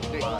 3, 2, 1.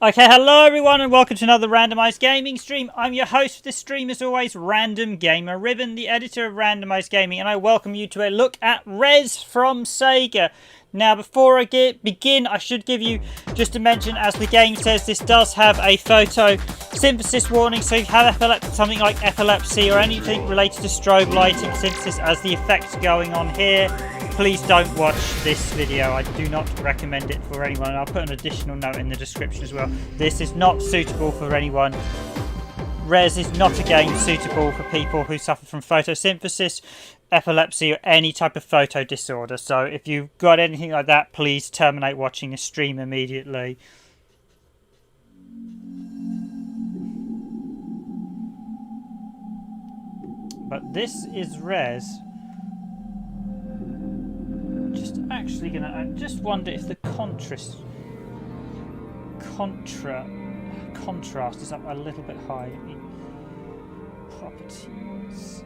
Okay, hello everyone and welcome to another randomised gaming stream. I'm your host for this stream as always, Random Gamer Riven, the editor of Randomised Gaming, and I welcome you to a look at Rez from Sega. Now before I begin, I should give you just a mention, as the game says, this does have a photosynthesis warning, so if you have something like epilepsy or anything related to strobe lighting synthesis as the effects going on here, please don't watch this video. I do not recommend it for anyone. I'll put an additional note in the description as well. This is not suitable for anyone. Rez is not a game suitable for people who suffer from photosynthesis, epilepsy, or any type of photo disorder. So if you've got anything like that, please terminate watching the stream immediately. But this is Rez. I just wonder if the contrast is up a little bit high. Properties.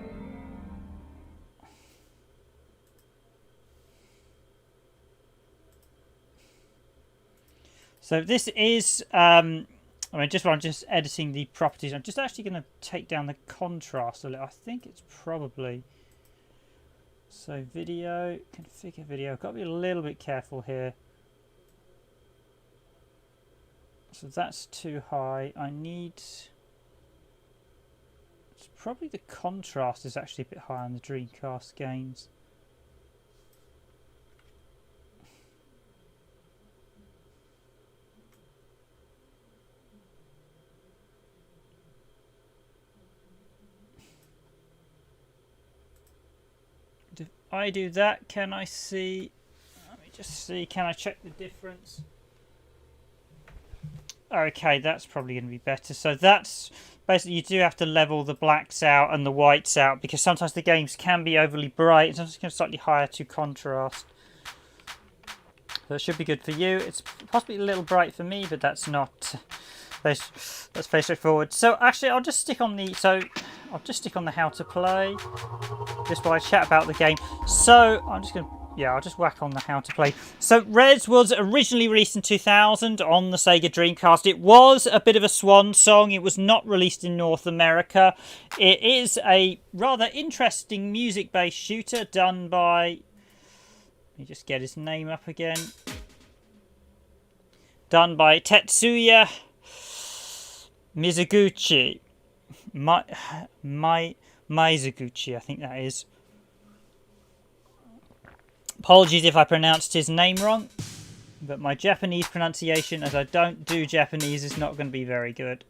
So this is, I'm just editing the properties. I'm just actually going to take down the contrast a little. I think it's probably, so video, configure video. Got to be a little bit careful here. So that's too high. I need, it's probably the contrast is actually a bit higher on the Dreamcast games. If I do that, can I see, let me just see, can I check the difference? Okay, that's probably going to be better. So that's basically, you do have to level the blacks out and the whites out because sometimes the games can be overly bright and sometimes it can be slightly higher to contrast. So it should be good for you. It's possibly a little bright for me, but that's not. That's very straightforward. So actually, I'll just stick on the how to play just while I chat about the game. So I'm just going to. Yeah, I'll just whack on the how to play. So Rez was originally released in 2000 on the Sega Dreamcast. It was a bit of a swan song. It was not released in North America. It is a rather interesting music-based shooter done by... Let me just get his name up again. Done by Tetsuya Mizuguchi. Mizuguchi, I think that is. Apologies if I pronounced his name wrong, but my Japanese pronunciation, as I don't do Japanese, is not going to be very good.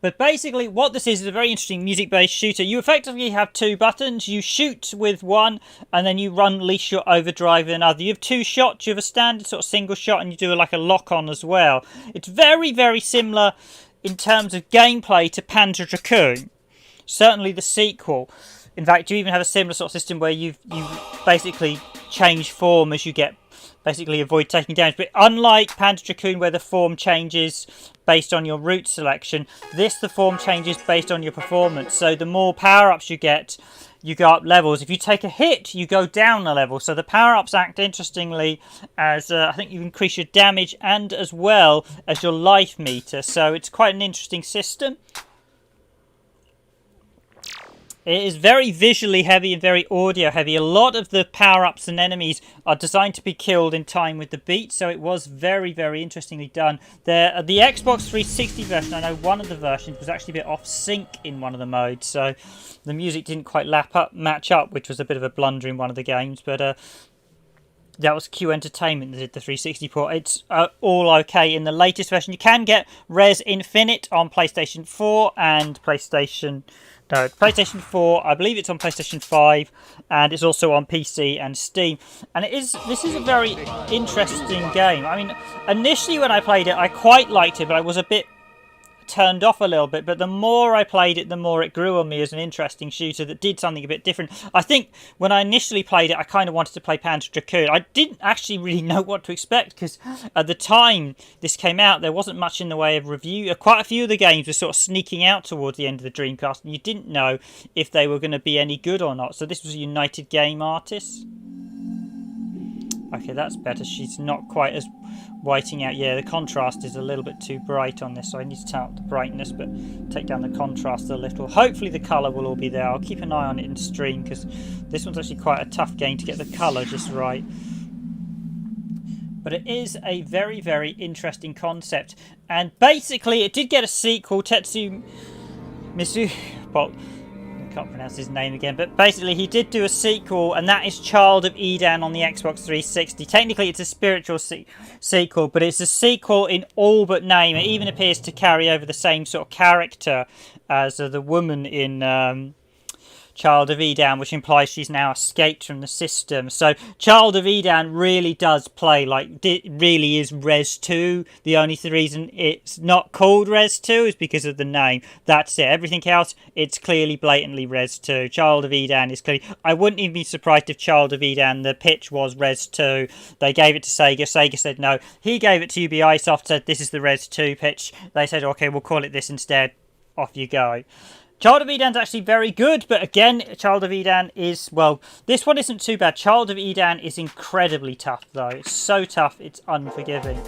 But basically, what this is a very interesting music-based shooter. You effectively have two buttons. You shoot with one, and then you unleash your overdrive with another. You have two shots. You have a standard sort of single shot, and you do like a lock-on as well. It's very, very similar in terms of gameplay to Panzer Dragoon. Certainly the sequel. In fact, you even have a similar sort of system where you basically change form as you get, basically avoid taking damage. But unlike Panzer Dragoon, where the form changes based on your route selection, the form changes based on your performance. So the more power-ups you get, you go up levels. If you take a hit, you go down a level. So the power-ups act interestingly as, I think you increase your damage and as well as your life meter. So it's quite an interesting system. It is very visually heavy and very audio heavy. A lot of the power-ups and enemies are designed to be killed in time with the beat, so it was very, very interestingly done. The Xbox 360 version, I know one of the versions was actually a bit off-sync in one of the modes, so the music didn't quite match up, which was a bit of a blunder in one of the games, but that was Q Entertainment that did the 360 port. It's all okay in the latest version. You can get Rez Infinite on PlayStation 4 and PlayStation 4, I believe it's on PlayStation 5, and it's also on PC and Steam. And this is a very interesting game. I mean, initially when I played it, I quite liked it, but I was a bit turned off a little bit. But the more I played it, the more it grew on me as an interesting shooter that did something a bit different. I think when I initially played it, I kind of wanted to play Panzer Dragoon. I didn't actually really know what to expect, because at the time this came out, there wasn't much in the way of review. Quite a few of the games were sort of sneaking out towards the end of the Dreamcast, and you didn't know if they were going to be any good or not. So this was a United Game Artists. Okay, that's better. She's not quite as whiting out. Yeah, the contrast is a little bit too bright on this, so I need to turn up the brightness, but take down the contrast a little. Hopefully the colour will all be there. I'll keep an eye on it in stream, because this one's actually quite a tough game to get the colour just right. But it is a very, very interesting concept. And basically, it did get a sequel. Tetsuya Mizuguchi... Well, I can't pronounce his name again, but basically he did do a sequel, and that is Child of Eden on the Xbox 360. Technically it's a spiritual sequel, but it's a sequel in all but name. It even appears to carry over the same sort of character as the woman in Child of Eden, which implies she's now escaped from the system. So Child of Eden really does play like it really is Rez 2. The only reason it's not called Rez 2 is because of the name. That's it. Everything else, it's clearly blatantly Rez 2. Child of Eden is clearly... I wouldn't even be surprised if Child of Eden, the pitch was Rez 2. They gave it to Sega. Sega said no. He gave it to Ubisoft, said this is the Rez 2 pitch. They said, okay, we'll call it this instead. Off you go. Child of Edan's actually very good, but again, Child of Edan is, well, this one isn't too bad. Child of Edan is incredibly tough, though. It's so tough, it's unforgiving.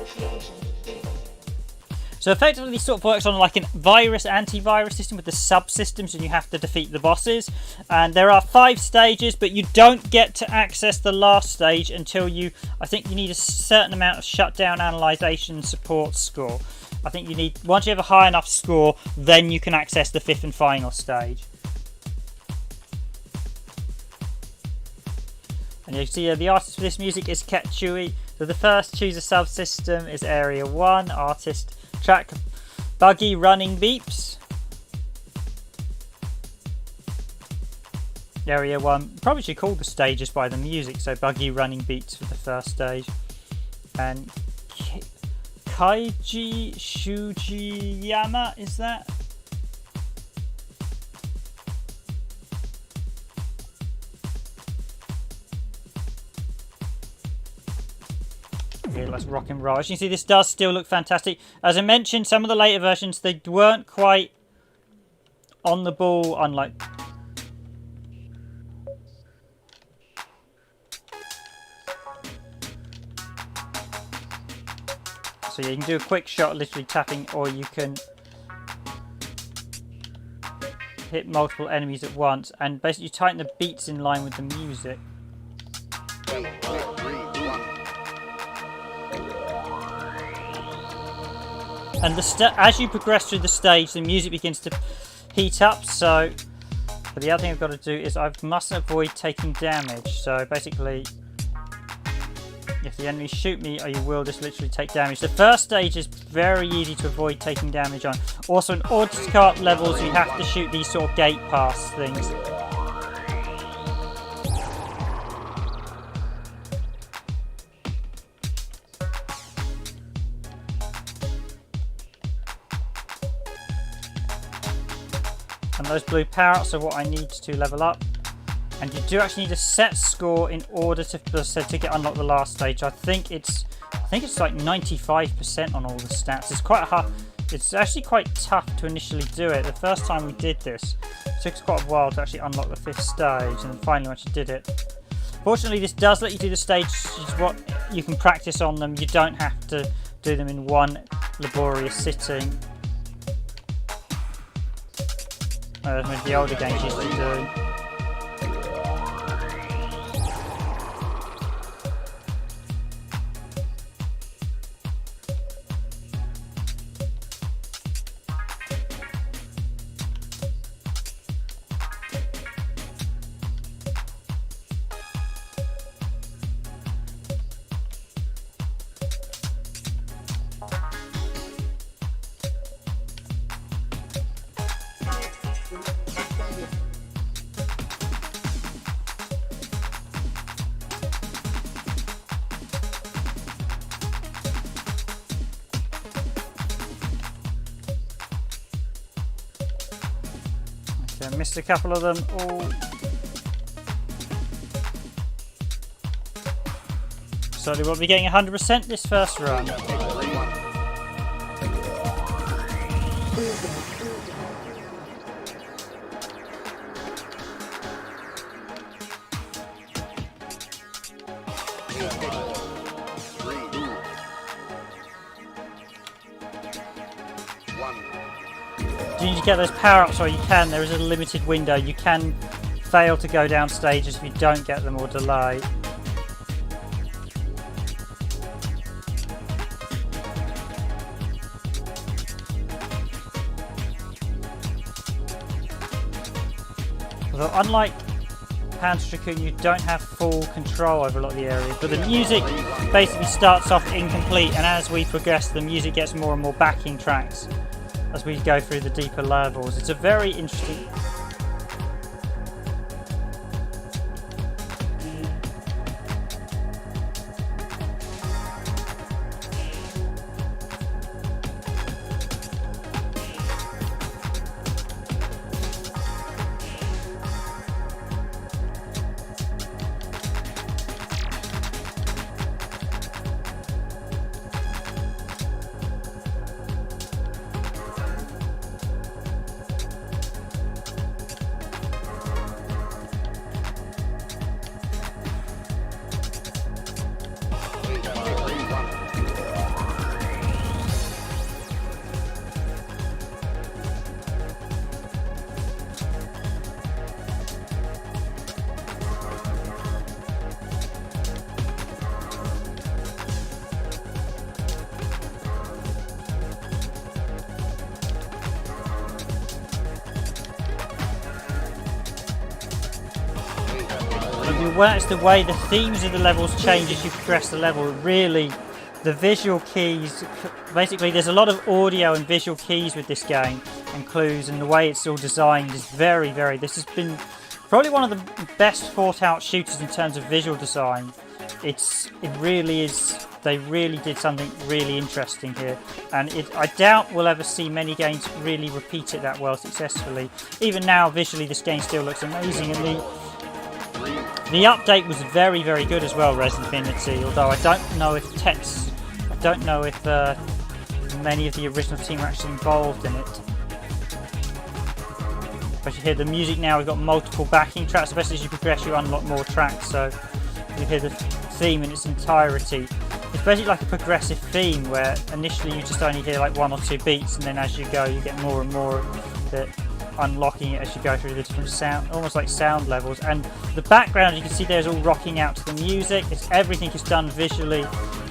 So effectively, this sort of works on like an antivirus system with the subsystems, and you have to defeat the bosses. And there are 5 stages, but you don't get to access the last stage until I think you need a certain amount of shutdown, analyzation, support score. I think you need, once you have a high enough score, then you can access the 5th and final stage. And you can see the artist for this music is Ketsui. So the first choose a subsystem is Area 1, artist, track, buggy running beeps. Area 1, probably should call the stages by the music, so buggy running beats for the first stage. And Kaiji Shujiyama, is that? Okay, let's rock and roll. As you can see, this does still look fantastic. As I mentioned, some of the later versions, they weren't quite on the ball, unlike... So yeah, you can do a quick shot, literally tapping, or you can hit multiple enemies at once, and basically tighten the beats in line with the music. And as you progress through the stage, the music begins to heat up. So, but the other thing I've got to do is I must avoid taking damage. So basically, if the enemies shoot me, you will just literally take damage. The first stage is very easy to avoid taking damage on. Also, in order to go up levels, you have to shoot these sort of gate pass things. And those blue power-ups are what I need to level up. And you do actually need a set score in order to get unlock the last stage. I think it's like 95% on all the stats. It's quite hard. It's actually quite tough to initially do it. The first time we did this, it took us quite a while to actually unlock the 5th stage, and then finally once you did it. Fortunately, this does let you do the stages. What you can practice on them. You don't have to do them in one laborious sitting. As the older games used to do. Okay, missed a couple of them all. So we will be getting 100% this first run. You need to get those power-ups while you can. There is a limited window. You can fail to go down stages if you don't get them or delay. Although unlike Panzer Dragoon, you don't have full control over a lot of the areas, but the music basically starts off incomplete, and as we progress the music gets more and more backing tracks as we go through the deeper levels. It's a very interesting... If you watch the way the themes of the levels change as you progress the level, really, the visual keys, basically there's a lot of audio and visual keys with this game and clues, and the way it's all designed is very, this has been probably one of the best thought out shooters in terms of visual design. It really is, they really did something really interesting here, and I doubt we'll ever see many games really repeat it that well successfully. Even now, visually this game still looks amazing, and the update was very, good as well, Rez Infinite, although I don't know if many of the original team are actually involved in it. As you hear the music now, we've got multiple backing tracks, especially as you progress you unlock more tracks, so you hear the theme in its entirety. It's basically like a progressive theme where initially you just only hear like 1 or 2 beats, and then as you go you get more and more of it, unlocking it as you go through the different sound, almost like sound levels. And the background you can see there is all rocking out to the music. Everything is done visually.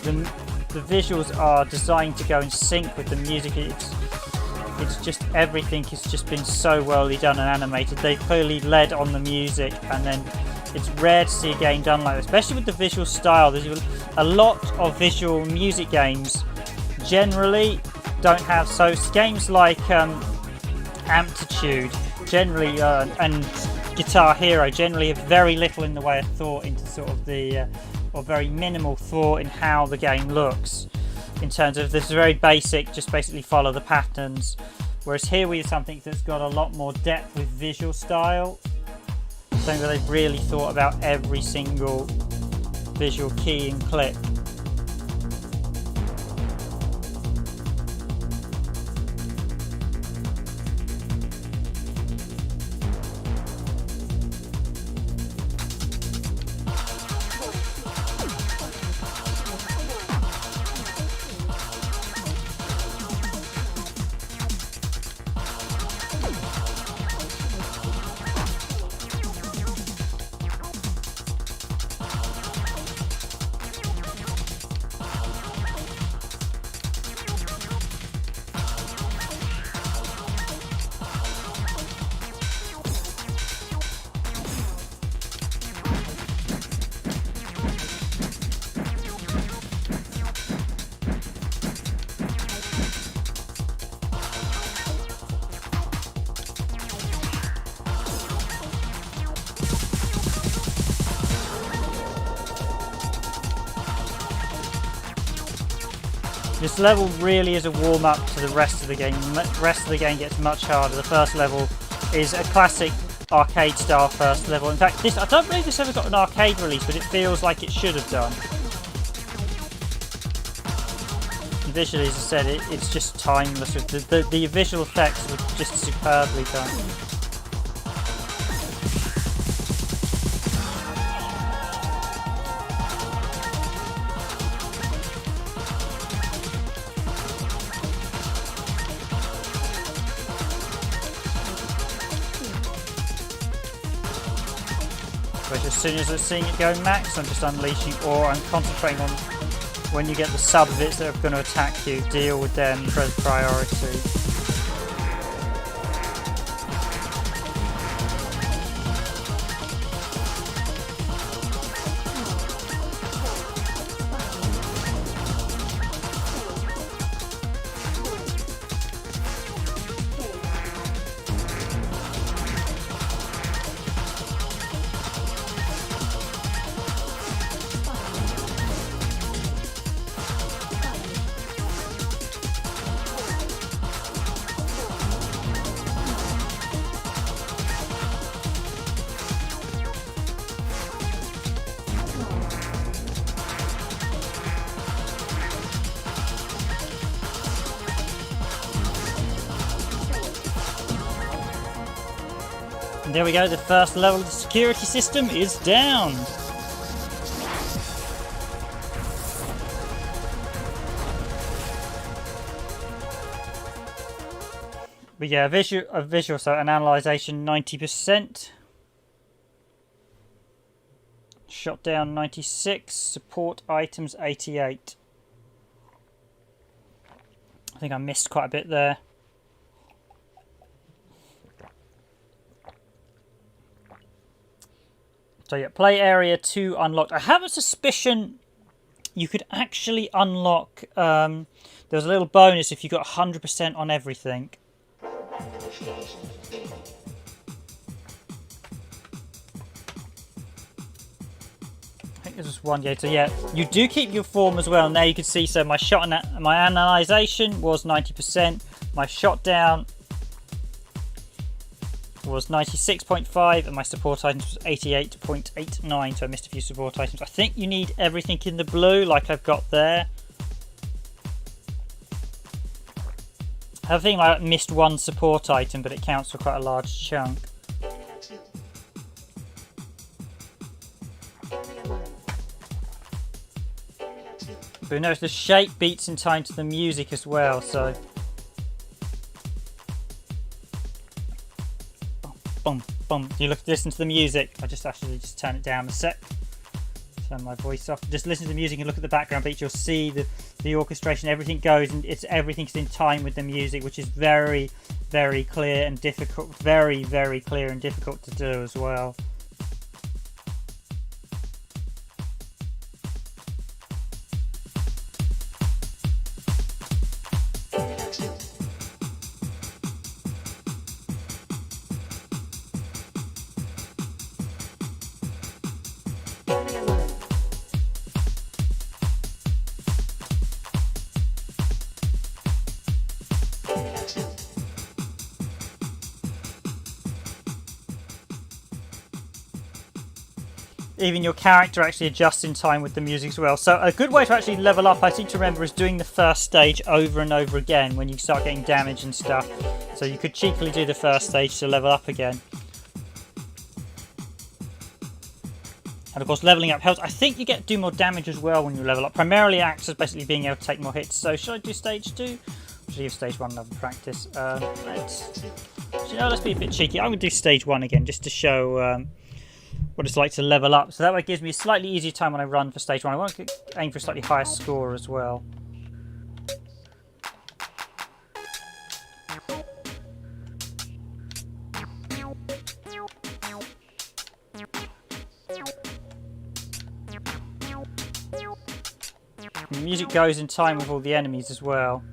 The visuals are designed to go in sync with the music. It's just, everything has just been so well done and animated. They clearly led on the music, and then it's rare to see a game done like this, especially with the visual style. There's a lot of visual music games generally don't have, so games like Amplitude generally and Guitar Hero generally have very little in the way of thought into sort of the or very minimal thought in how the game looks, in terms of this very basic, just basically follow the patterns. Whereas here we have something that's got a lot more depth with visual style, something that they've really thought about every single visual key and click. This level really is a warm-up to the rest of the game. The rest of the game gets much harder. The first level is a classic arcade-style first level. In fact, I don't believe this ever got an arcade release, but it feels like it should have done. And visually, as I said, it's just timeless. The visual effects were just superbly done. As soon as I'm seeing it go max, I'm just unleashing, or I'm concentrating on when you get the sub-bits that are going to attack you, deal with them as priority. And there we go, the first level of the security system is down. But yeah, visual, so an analyzation 90%. Shot down 96, support items 88. I think I missed quite a bit there. So yeah, play area 2 unlocked. I have a suspicion you could actually unlock... there was a little bonus if you got 100% on everything. I think there's just one gate. So yeah, you do keep your form as well. Now you can see, so my shot and my analyzation was 90%. My shot down was 96.5 and my support items was 88.89, so I missed a few support items. I think you need everything in the blue like I've got there. I have a thing like I missed one support item, but it counts for quite a large chunk. But notice the shape beats in time to the music as well, so... Boom, boom. You listen to the music. I just actually turn it down a sec. Turn my voice off. Just listen to the music and look at the background beats. You'll see the orchestration. Everything goes, and everything's in time with the music, which is very, very clear and difficult. Very, very clear and difficult to do as well. Even your character actually adjusts in time with the music as well. So a good way to actually level up, I seem to remember, is doing the first stage over and over again when you start getting damage and stuff. So you could cheekily do the first stage to level up again. And of course leveling up helps. I think you get do more damage as well when you level up. Primarily acts as basically being able to take more hits. So should I do stage 2? Should I give stage 1 another practice? Let's be a bit cheeky. I'm going to do stage 1 again just to show... what it's like to level up, so that way it gives me a slightly easier time when I run for stage 1. I want to aim for a slightly higher score as well. And the music goes in time with all the enemies as well.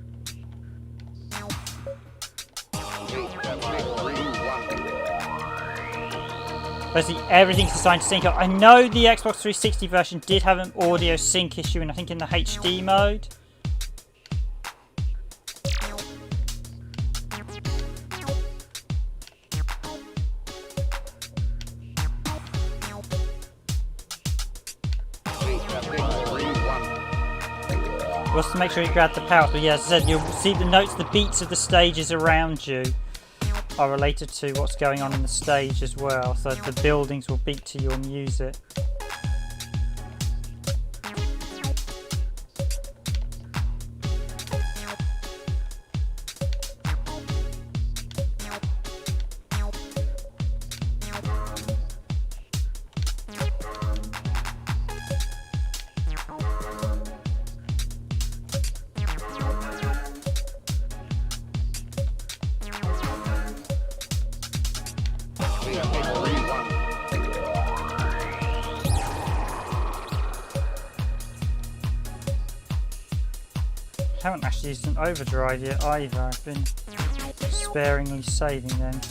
Basically, everything's designed to sync up. I know the Xbox 360 version did have an audio sync issue, and I think in the HD mode. Also to make sure you grab the power. But yeah, as I said, you'll see the notes, the beats of the stages around you are related to what's going on in the stage as well, so the buildings will beat to your music. I haven't actually used an overdrive yet either. I've been sparingly saving them.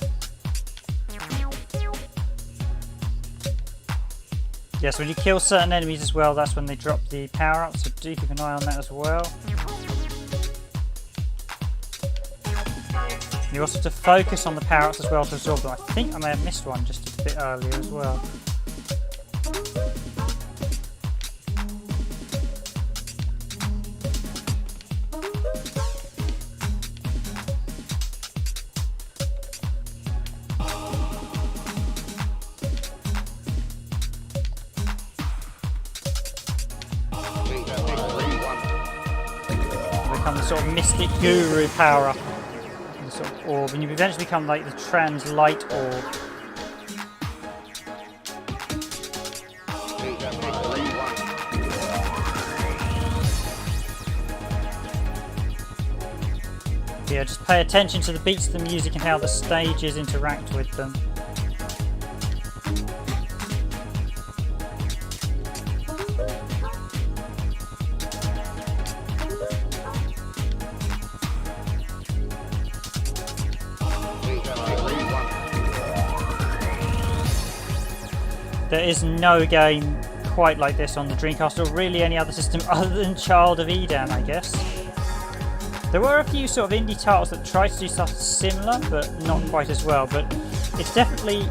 Yes, when you kill certain enemies as well, that's when they drop the power up, so do keep an eye on that as well. You also have to focus on the power ups as well to absorb them. I think I may have missed one just a bit earlier as well. Become the sort of mystic guru power up. Sort of orb, and you eventually become like the trans light orb. Yeah, just pay attention to the beats of the music and how the stages interact with them. There is no game quite like this on the Dreamcast, or really any other system other than Child of Eden, I guess. There were a few sort of indie titles that tried to do stuff similar, but not quite as well. But it's definitely...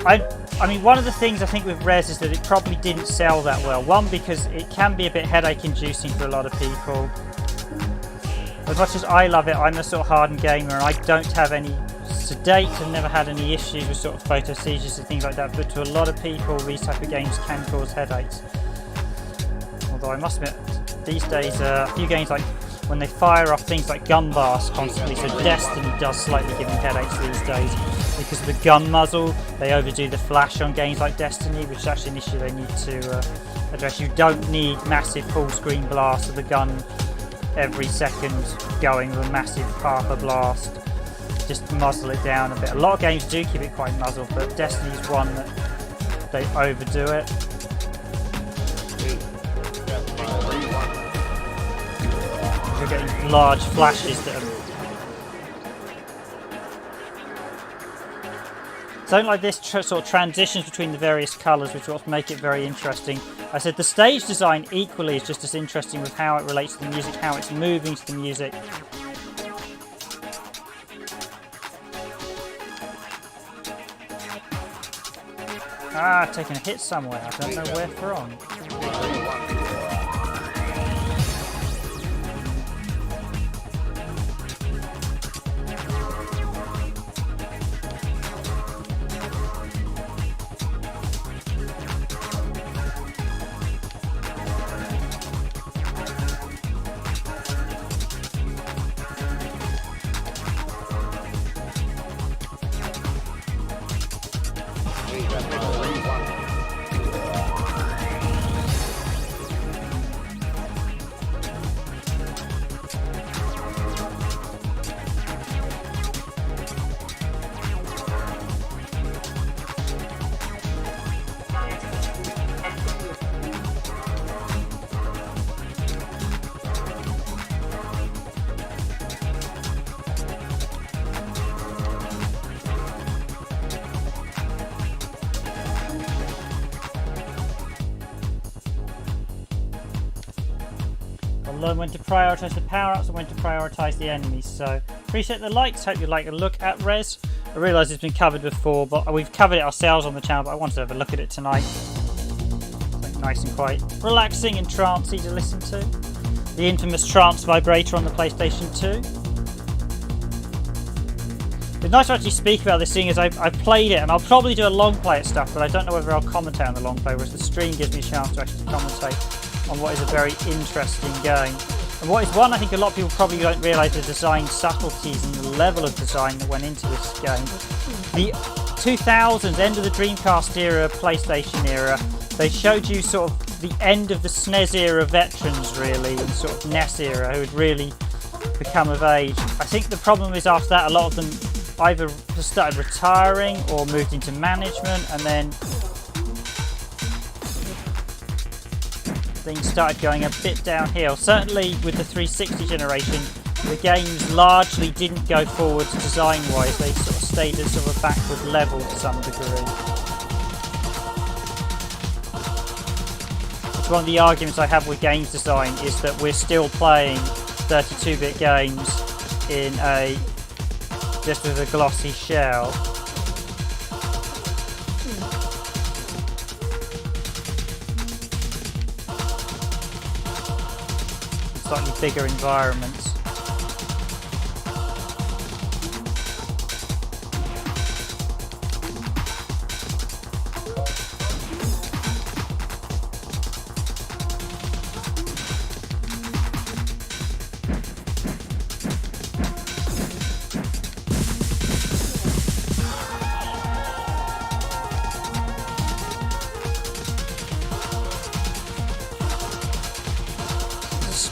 I mean, one of the things I think with Rez is that it probably didn't sell that well. One, because it can be a bit headache-inducing for a lot of people. As much as I love it, I'm a sort of hardened gamer, and I don't have any... To date, I've never had any issues with sort of photo seizures and things like that, but to a lot of people, these type of games can cause headaches. Although I must admit, these days, a few games like when they fire off things like gun blasts constantly, so Destiny does slightly give me headaches these days because of the gun muzzle. They overdo the flash on games like Destiny, which is actually an issue they need to address. You don't need massive full screen blasts of the gun every second going with a massive Parker blast. Just muzzle it down a bit. A lot of games do keep it quite muzzled, but Destiny's one that they overdo it. You're getting large flashes that are... Something like this sort of transitions between the various colours, which will make it very interesting. I said the stage design equally is just as interesting with how it relates to the music, how it's moving to the music. Ah, taking a hit somewhere. I don't know where from. Learn when to prioritise the power-ups and when to prioritise the enemies. So appreciate the likes, hope you like a look at Rez. I realise it's been covered before, but we've covered it ourselves on the channel, but I wanted to have a look at it tonight. Something nice and quite relaxing and trancey to listen to. The infamous trance vibrator on the PlayStation 2. It's nice to actually speak about this, seeing as I've played it, and I'll probably do a long play at stuff, but I don't know whether I'll commentate on the long play, whereas the stream gives me a chance to actually commentate on what is a very interesting game. And what is one I think a lot of people probably don't realise the design subtleties and the level of design that went into this game. The 2000s, end of the Dreamcast era, PlayStation era, they showed you sort of the end of the SNES era veterans really, and sort of NES era who had really become of age. I think the problem is after that a lot of them either started retiring or moved into management, and then things started going a bit downhill. Certainly with the 360 generation, the games largely didn't go forwards design-wise. They sort of stayed at sort of a backward level to some degree. It's one of the arguments I have with games design is that we're still playing 32-bit games in just with a glossy shell. Slightly bigger environments.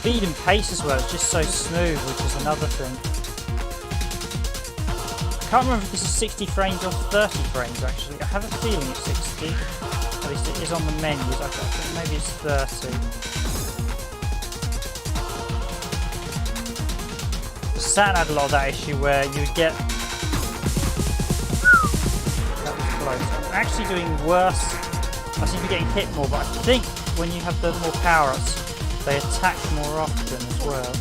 Speed and pace as well, it's just so smooth, which is another thing. I can't remember if this is 60 frames or 30 frames actually. I have a feeling it's 60. At least it is on the menus. I think maybe it's 30. Saturn had a lot of that issue where you would get... That was close. I'm actually doing worse I seem to be getting hit more, but I think when you have the more power-ups, they attack more often as well.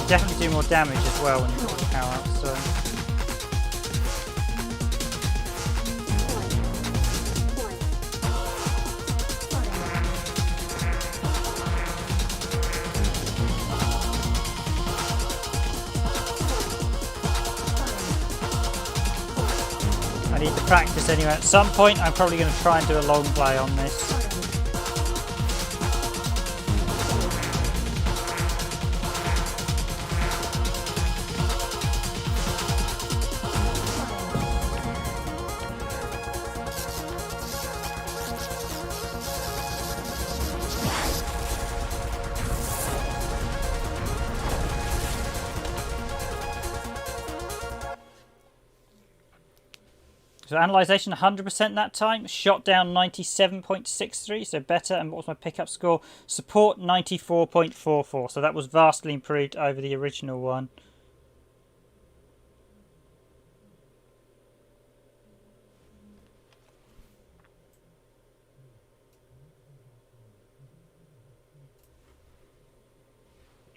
You definitely do more damage as well when you've got the power-ups, so... I need to practice anyway. At some point I'm probably going to try and do a long play on this. So analysation 100% that time, shot down 97.63, so better. And what was my pickup score? Support 94.44, so that was vastly improved over the original one.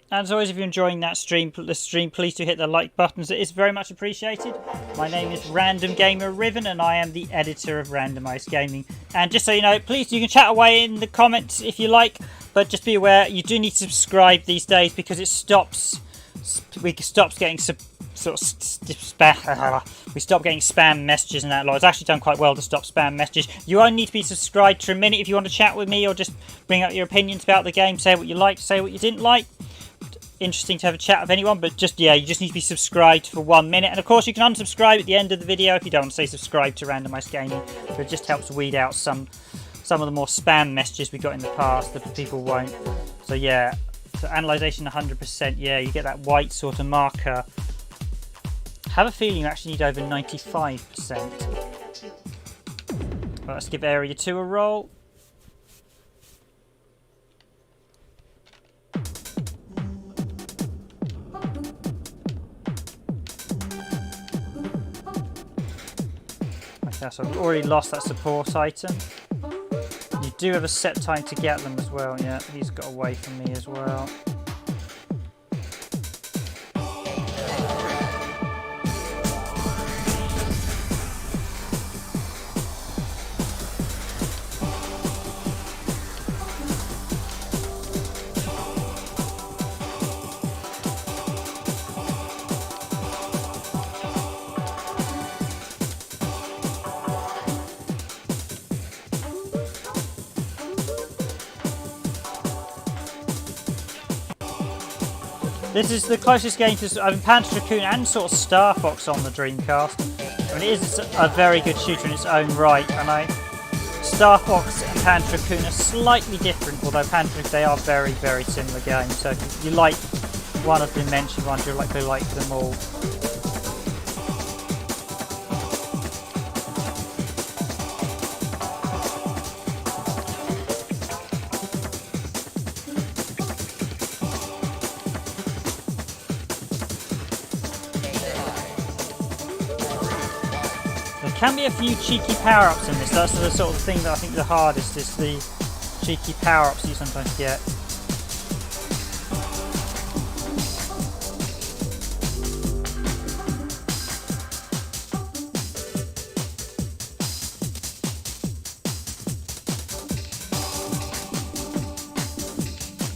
And as always, if you're enjoying the stream, please do hit the like buttons. It is very much appreciated. My name is Random Gamer Riven, and I am the editor of Randomised Gaming. And just so you know, please, you can chat away in the comments if you like, but just be aware, you do need to subscribe these days because it stops getting we stop getting spam messages and that lot. It's actually done quite well to stop spam messages. You only need to be subscribed for a minute if you want to chat with me or just bring up your opinions about the game, say what you liked, say what you didn't like. Interesting to have a chat with anyone, but just, yeah, you just need to be subscribed for 1 minute. And of course you can unsubscribe at the end of the video if you don't want to say subscribe to Randomised Gaming, but it just helps weed out some of the more spam messages we got in the past that people won't. So yeah, so analysation 100%, yeah, you get that white sort of marker. I have a feeling you actually need over 95%. Well, let's give area 2 a roll. Okay, so I've already lost that support item. You do have a set time to get them as well. Yeah, he's got away from me as well. This is the closest game to Panzer Dragoon and sort of Star Fox on the Dreamcast. I mean, it is a very good shooter in its own right, and Star Fox and Panzer Dragoon are slightly different, although they are very, very similar games. So if you like one of the mentioned ones, you'll likely like them all. Can be a few cheeky power-ups in this. That's the sort of thing that I think the hardest is the cheeky power-ups you sometimes get.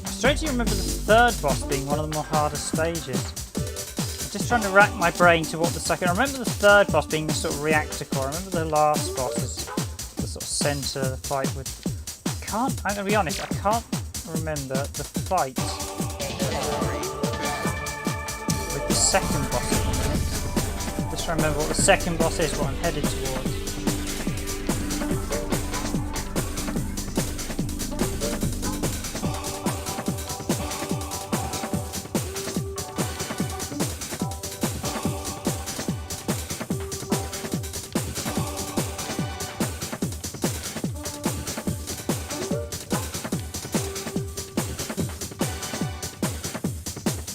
I strangely remember the third boss being one of the more harder stages. Just trying to rack my brain to what the second... I remember the third boss being the sort of reactor core. I remember the last boss as the sort of centre of the fight with... I'm going to be honest, I can't remember the fight with the second boss at the minute. Just trying to remember what the second boss is, what I'm headed towards.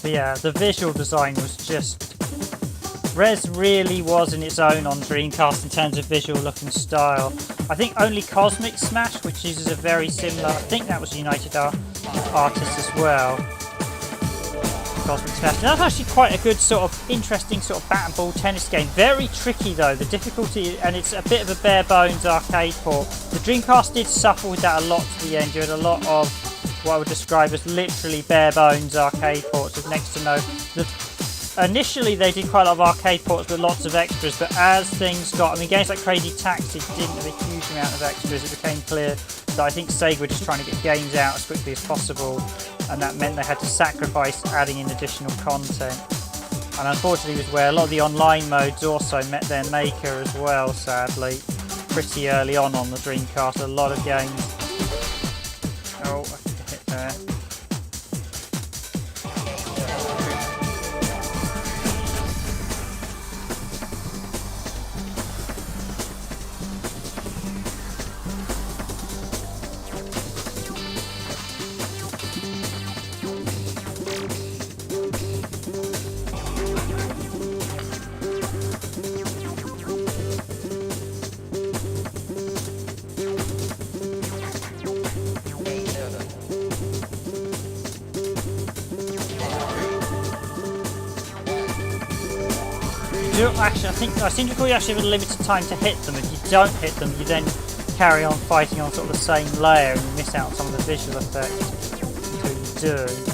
But yeah, the visual design was just... Rez really was in its own on Dreamcast in terms of visual look and style. I think only Cosmic Smash, which uses a very similar, I think that was United Artists as well. Cosmic Smash. And that's actually quite a good sort of interesting sort of bat and ball tennis game. Very tricky though, the difficulty, and it's a bit of a bare bones arcade port. The Dreamcast did suffer with that a lot to the end. You had a lot of what I would describe as literally bare bones arcade ports with next to no. Initially they did quite a lot of arcade ports with lots of extras, but as things got, I mean, games like Crazy Taxi didn't have a huge amount of extras. It became clear that I think SEGA were just trying to get games out as quickly as possible, and that meant they had to sacrifice adding in additional content. And unfortunately was where a lot of the online modes also met their maker as well, sadly. Pretty early on the Dreamcast, a lot of games. Oh, I hit there. Actually, I seem to recall you actually have a limited time to hit them. If you don't hit them, you then carry on fighting on sort of the same layer and you miss out on some of the visual effects until you do.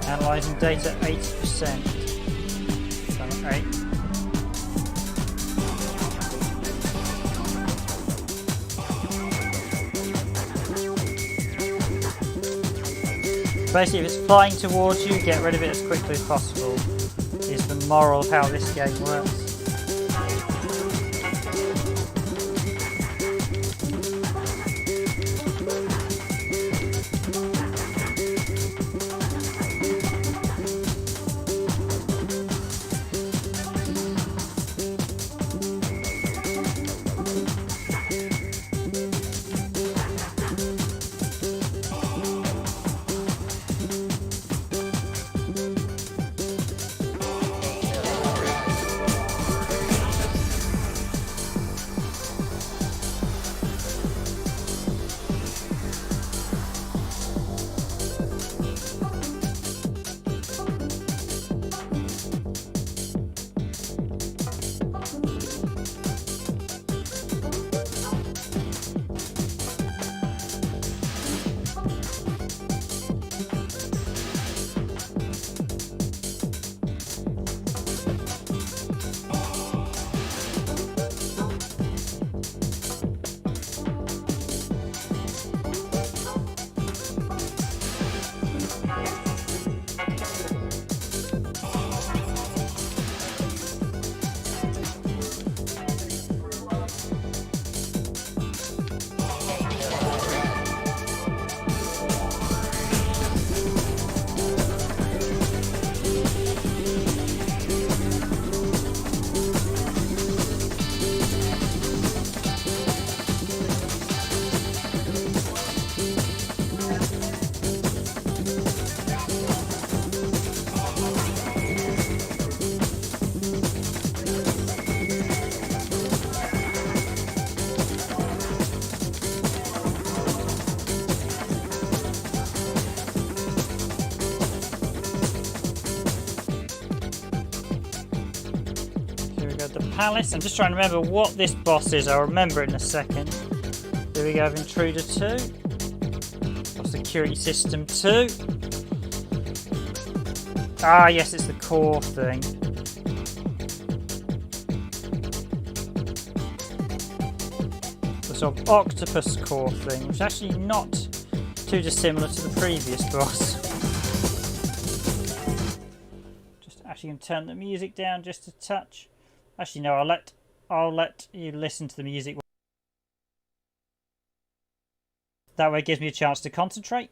Analyzing data 80%. So 8. Basically, if it's flying towards you, get rid of it as quickly as possible, is the moral of how this game works. Palace. I'm just trying to remember what this boss is. I'll remember it in a second. Here we go, Intruder 2. Or Security System 2. Ah, yes, it's the core thing. The sort of octopus core thing, which is actually not too dissimilar to the previous boss. Just actually going to turn the music down just a touch. Actually, no, I'll let you listen to the music. That way it gives me a chance to concentrate.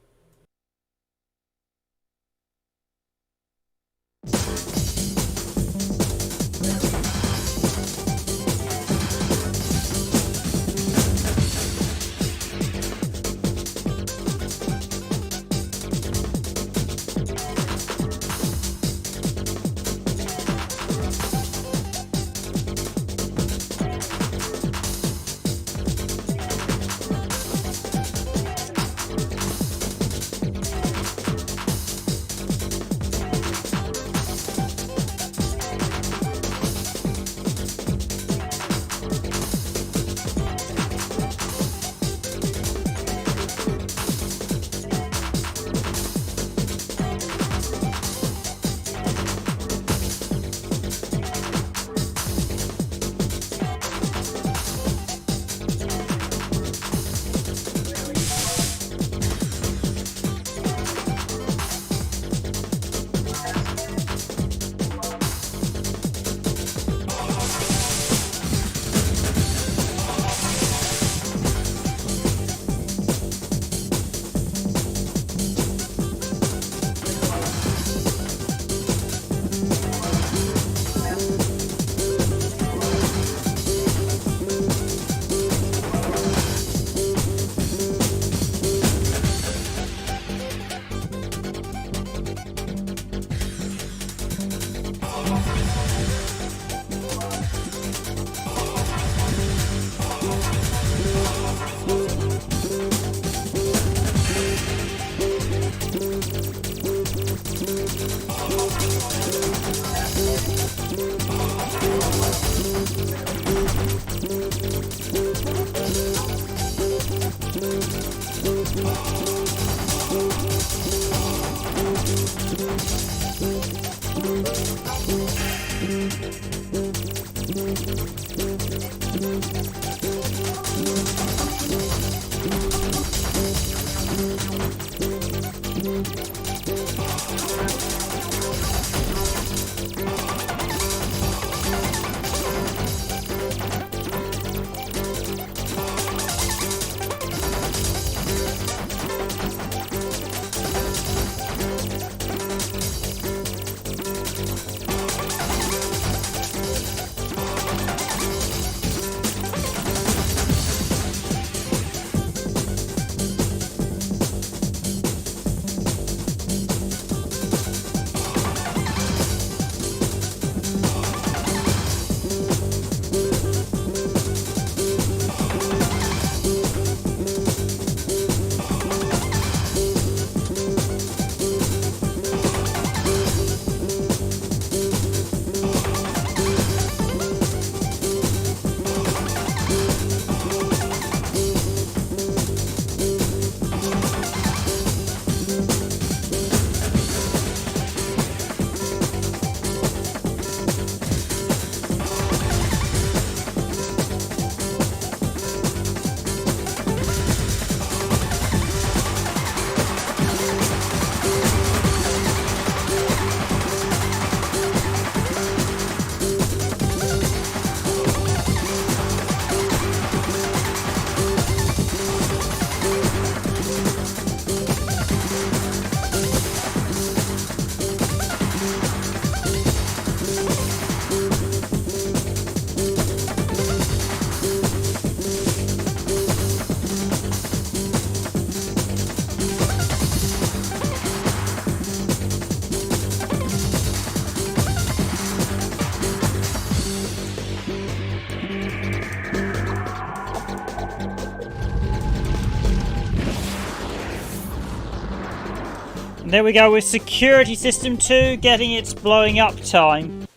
There we go with security system 2 getting its blowing up time.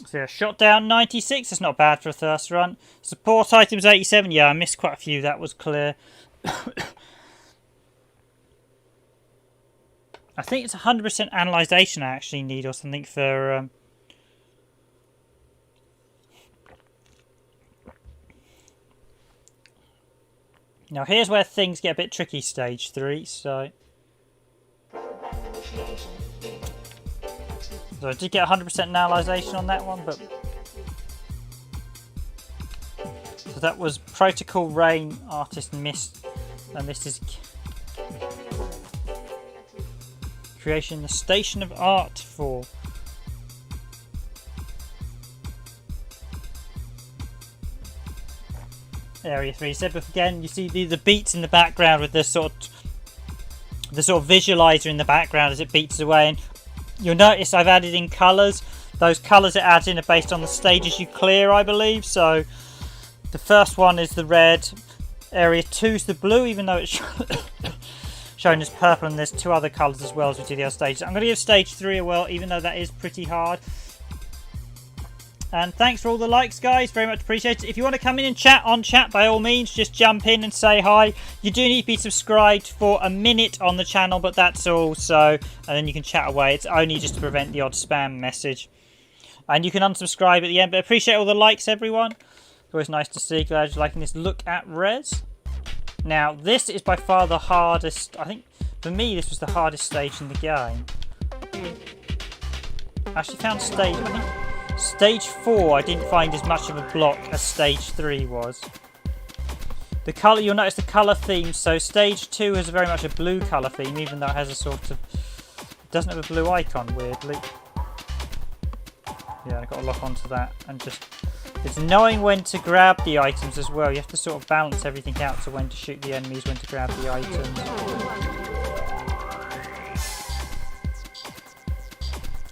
So yeah, shot down 96, that's not bad for a thirst run. Support items 87, yeah, I missed quite a few, that was clear. I think it's 100% analyzation I actually need or something for... Now here's where things get a bit tricky, stage 3, so I did get 100% analyzation on that one, but So that was Protocol Rain, Artist Mist, and this is creation the Station of Art for Area 3. So again, you see the beats in the background with the sort of visualizer in the background as it beats away, and you'll notice I've added in colours. Those colours it adds in are based on the stages you clear, I believe. So the first one is the red, Area 2 is the blue, even though it's shown as purple, and there's 2 other colours as well as we do the other stages. I'm going to give stage 3 a whirl, even though that is pretty hard. And thanks for all the likes, guys, very much appreciated. If you want to come in and chat on chat, by all means, just jump in and say hi. You do need to be subscribed for a minute on the channel, but that's all. So, and then you can chat away. It's only just to prevent the odd spam message. And you can unsubscribe at the end, but I appreciate all the likes, everyone. It's always nice to see. Glad you're liking this look at Rez. Now, this is by far the hardest. I think, for me, this was the hardest stage in the game. I actually found Stage 4 I didn't find as much of a block as Stage 3 was. The colour, you'll notice the colour theme, so Stage 2 has very much a blue colour theme, even though it has a sort of... It doesn't have a blue icon, weirdly. Yeah, I've got to lock onto that, and just... It's knowing when to grab the items as well. You have to sort of balance everything out, so when to shoot the enemies, when to grab the items.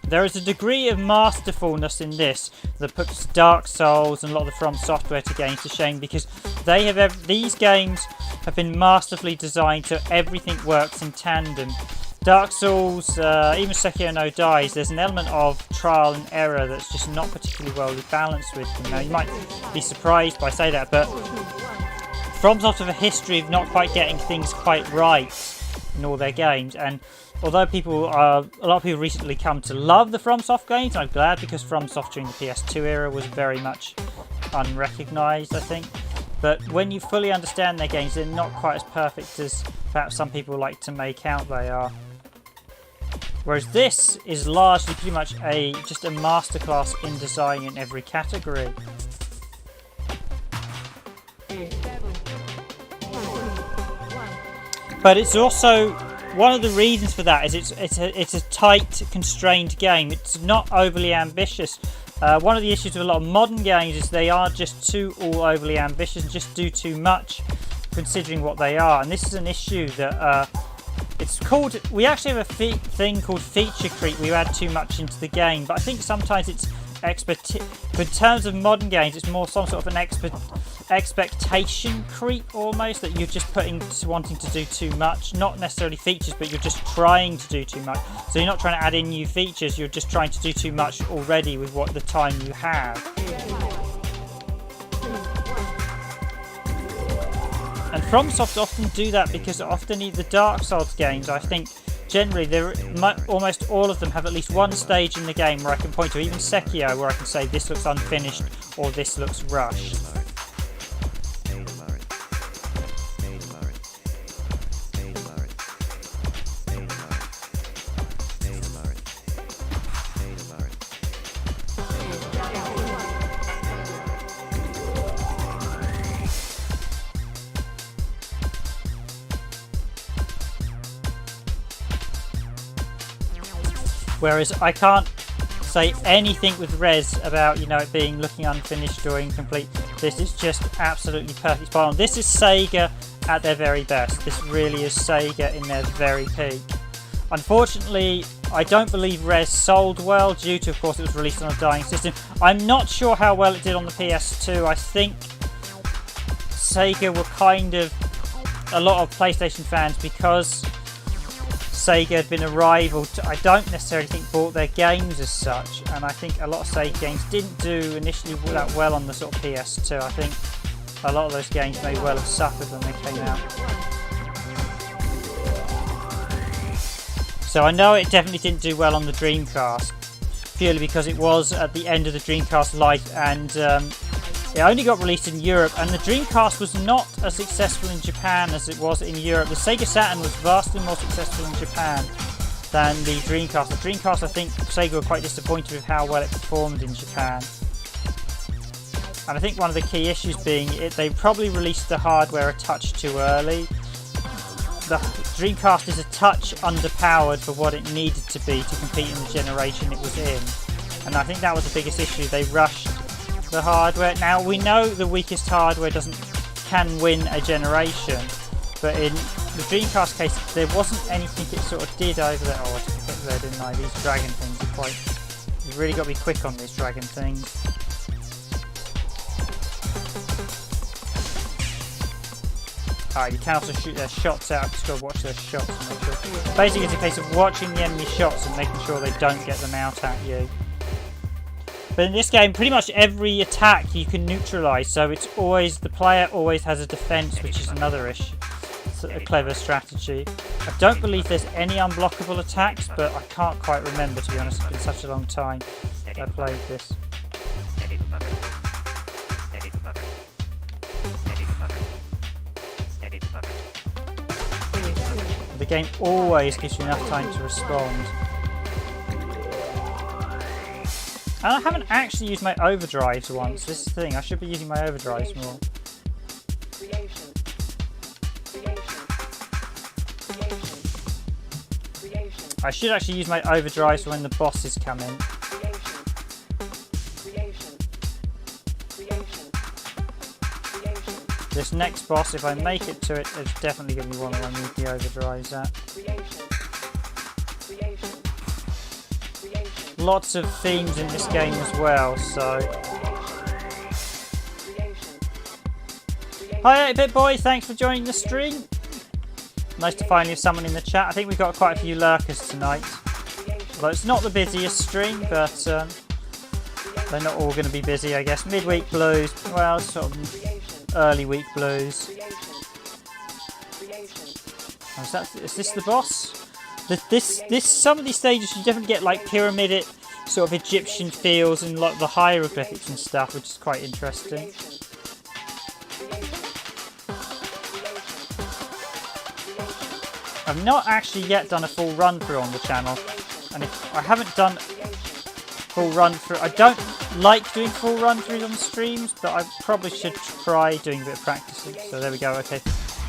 There is a degree of masterfulness in this that puts Dark Souls and a lot of the From Software games to shame, because these games have been masterfully designed so everything works in tandem. Dark Souls, even Sekiro no Dies, there's an element of trial and error that's just not particularly well balanced with them. Now, you might be surprised by saying that, but From Software have a history of not quite getting things quite right in all their games, and although a lot of people recently come to love the FromSoft games, and I'm glad, because FromSoft during the PS2 era was very much unrecognised, I think. But when you fully understand their games, they're not quite as perfect as perhaps some people like to make out they are. Whereas this is largely pretty much just a masterclass in design in every category. But it's also... One of the reasons for that is it's a tight, constrained game. It's not overly ambitious. One of the issues with a lot of modern games is they are just all overly ambitious and just do too much, considering what they are. And this is an issue that it's called. We actually have a thing called feature creep. We add too much into the game, but I think sometimes it's but in terms of modern games, it's more some sort of an expectation creep almost, that you're just wanting to do too much. Not necessarily features, but you're just trying to do too much. So you're not trying to add in new features, you're just trying to do too much already with what the time you have. And FromSoft often do that, because often the Dark Souls games, I think, generally, almost all of them have at least one stage in the game where I can point to, even Sekiro, where I can say this looks unfinished or this looks rushed. Whereas I can't say anything with Rez about, it looking unfinished or incomplete. This is just absolutely perfect spot on. This is Sega at their very best. This really is Sega in their very peak. Unfortunately, I don't believe Rez sold well due to, of course, it was released on a dying system. I'm not sure how well it did on the PS2. I think Sega were kind of a lot of PlayStation fans, because Sega had been a rival I don't necessarily think bought their games as such, and I think a lot of Sega games didn't do initially that well on the sort of PS2. I think a lot of those games may well have suffered when they came out. So I know it definitely didn't do well on the Dreamcast, purely because it was at the end of the Dreamcast life, and it only got released in Europe, and the Dreamcast was not as successful in Japan as it was in Europe. The Sega Saturn was vastly more successful in Japan than the Dreamcast. The Dreamcast, I think Sega were quite disappointed with how well it performed in Japan. And I think one of the key issues being they probably released the hardware a touch too early. The Dreamcast is a touch underpowered for what it needed to be to compete in the generation it was in. And I think that was the biggest issue. They rushed the hardware. Now, we know the weakest hardware can win a generation, but in the Dreamcast case, there wasn't anything it sort of did over there. Oh, I took a bit there, didn't I? These dragon things are quite... You've really got to be quick on these dragon things. Alright, you can also shoot their shots out. Just got to watch their shots and make sure. Basically, it's a case of watching the enemy shots and making sure they don't get them out at you. But in this game, pretty much every attack you can neutralise, so it's always, the player always has a defence, which is another issue. It's a clever strategy. I don't believe there's any unblockable attacks, but I can't quite remember, to be honest. It's been such a long time I played this. The game always gives you enough time to respond. And I haven't actually used my overdrives once. This is the thing, I should be using my overdrives more. I should actually use my overdrives when the bosses come in. This next boss, if I make it to it, it's definitely going to be one that I need the overdrives at. Lots of themes in this game as well, so... Hi 8-Bit Boy, thanks for joining the stream. Nice to finally have someone in the chat. I think we've got quite a few lurkers tonight. Although it's not the busiest stream, but they're not all going to be busy, I guess. Midweek blues, well, sort of early week blues. Oh, is this the boss? Some of these stages you definitely get like pyramidic sort of Egyptian feels and like the hieroglyphics and stuff, which is quite interesting. I've not actually yet done a full run through on the channel, and if I haven't done full run through, I don't like doing full run throughs on streams, but I probably should try doing a bit of practicing. So there we go. Okay,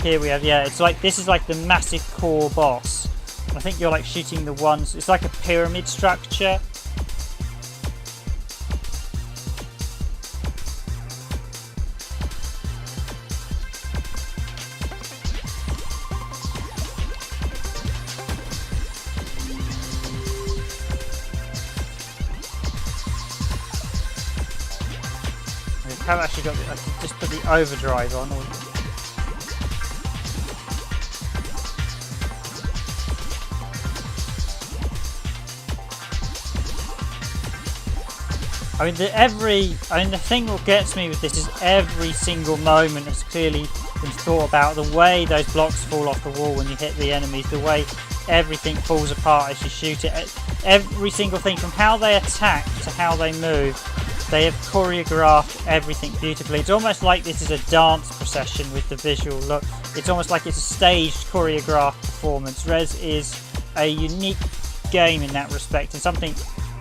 here we have, yeah, it's like this is like the massive core boss. I think you're like shooting the ones. It's like a pyramid structure. I've actually got. I can just put the overdrive on. the thing that gets me with this is every single moment has clearly been thought about. The way those blocks fall off the wall when you hit the enemies, the way everything falls apart as you shoot it. Every single thing, from how they attack to how they move, they have choreographed everything beautifully. It's almost like this is a dance procession with the visual look. It's almost like it's a staged, choreographed performance. Rez is a unique game in that respect, and something,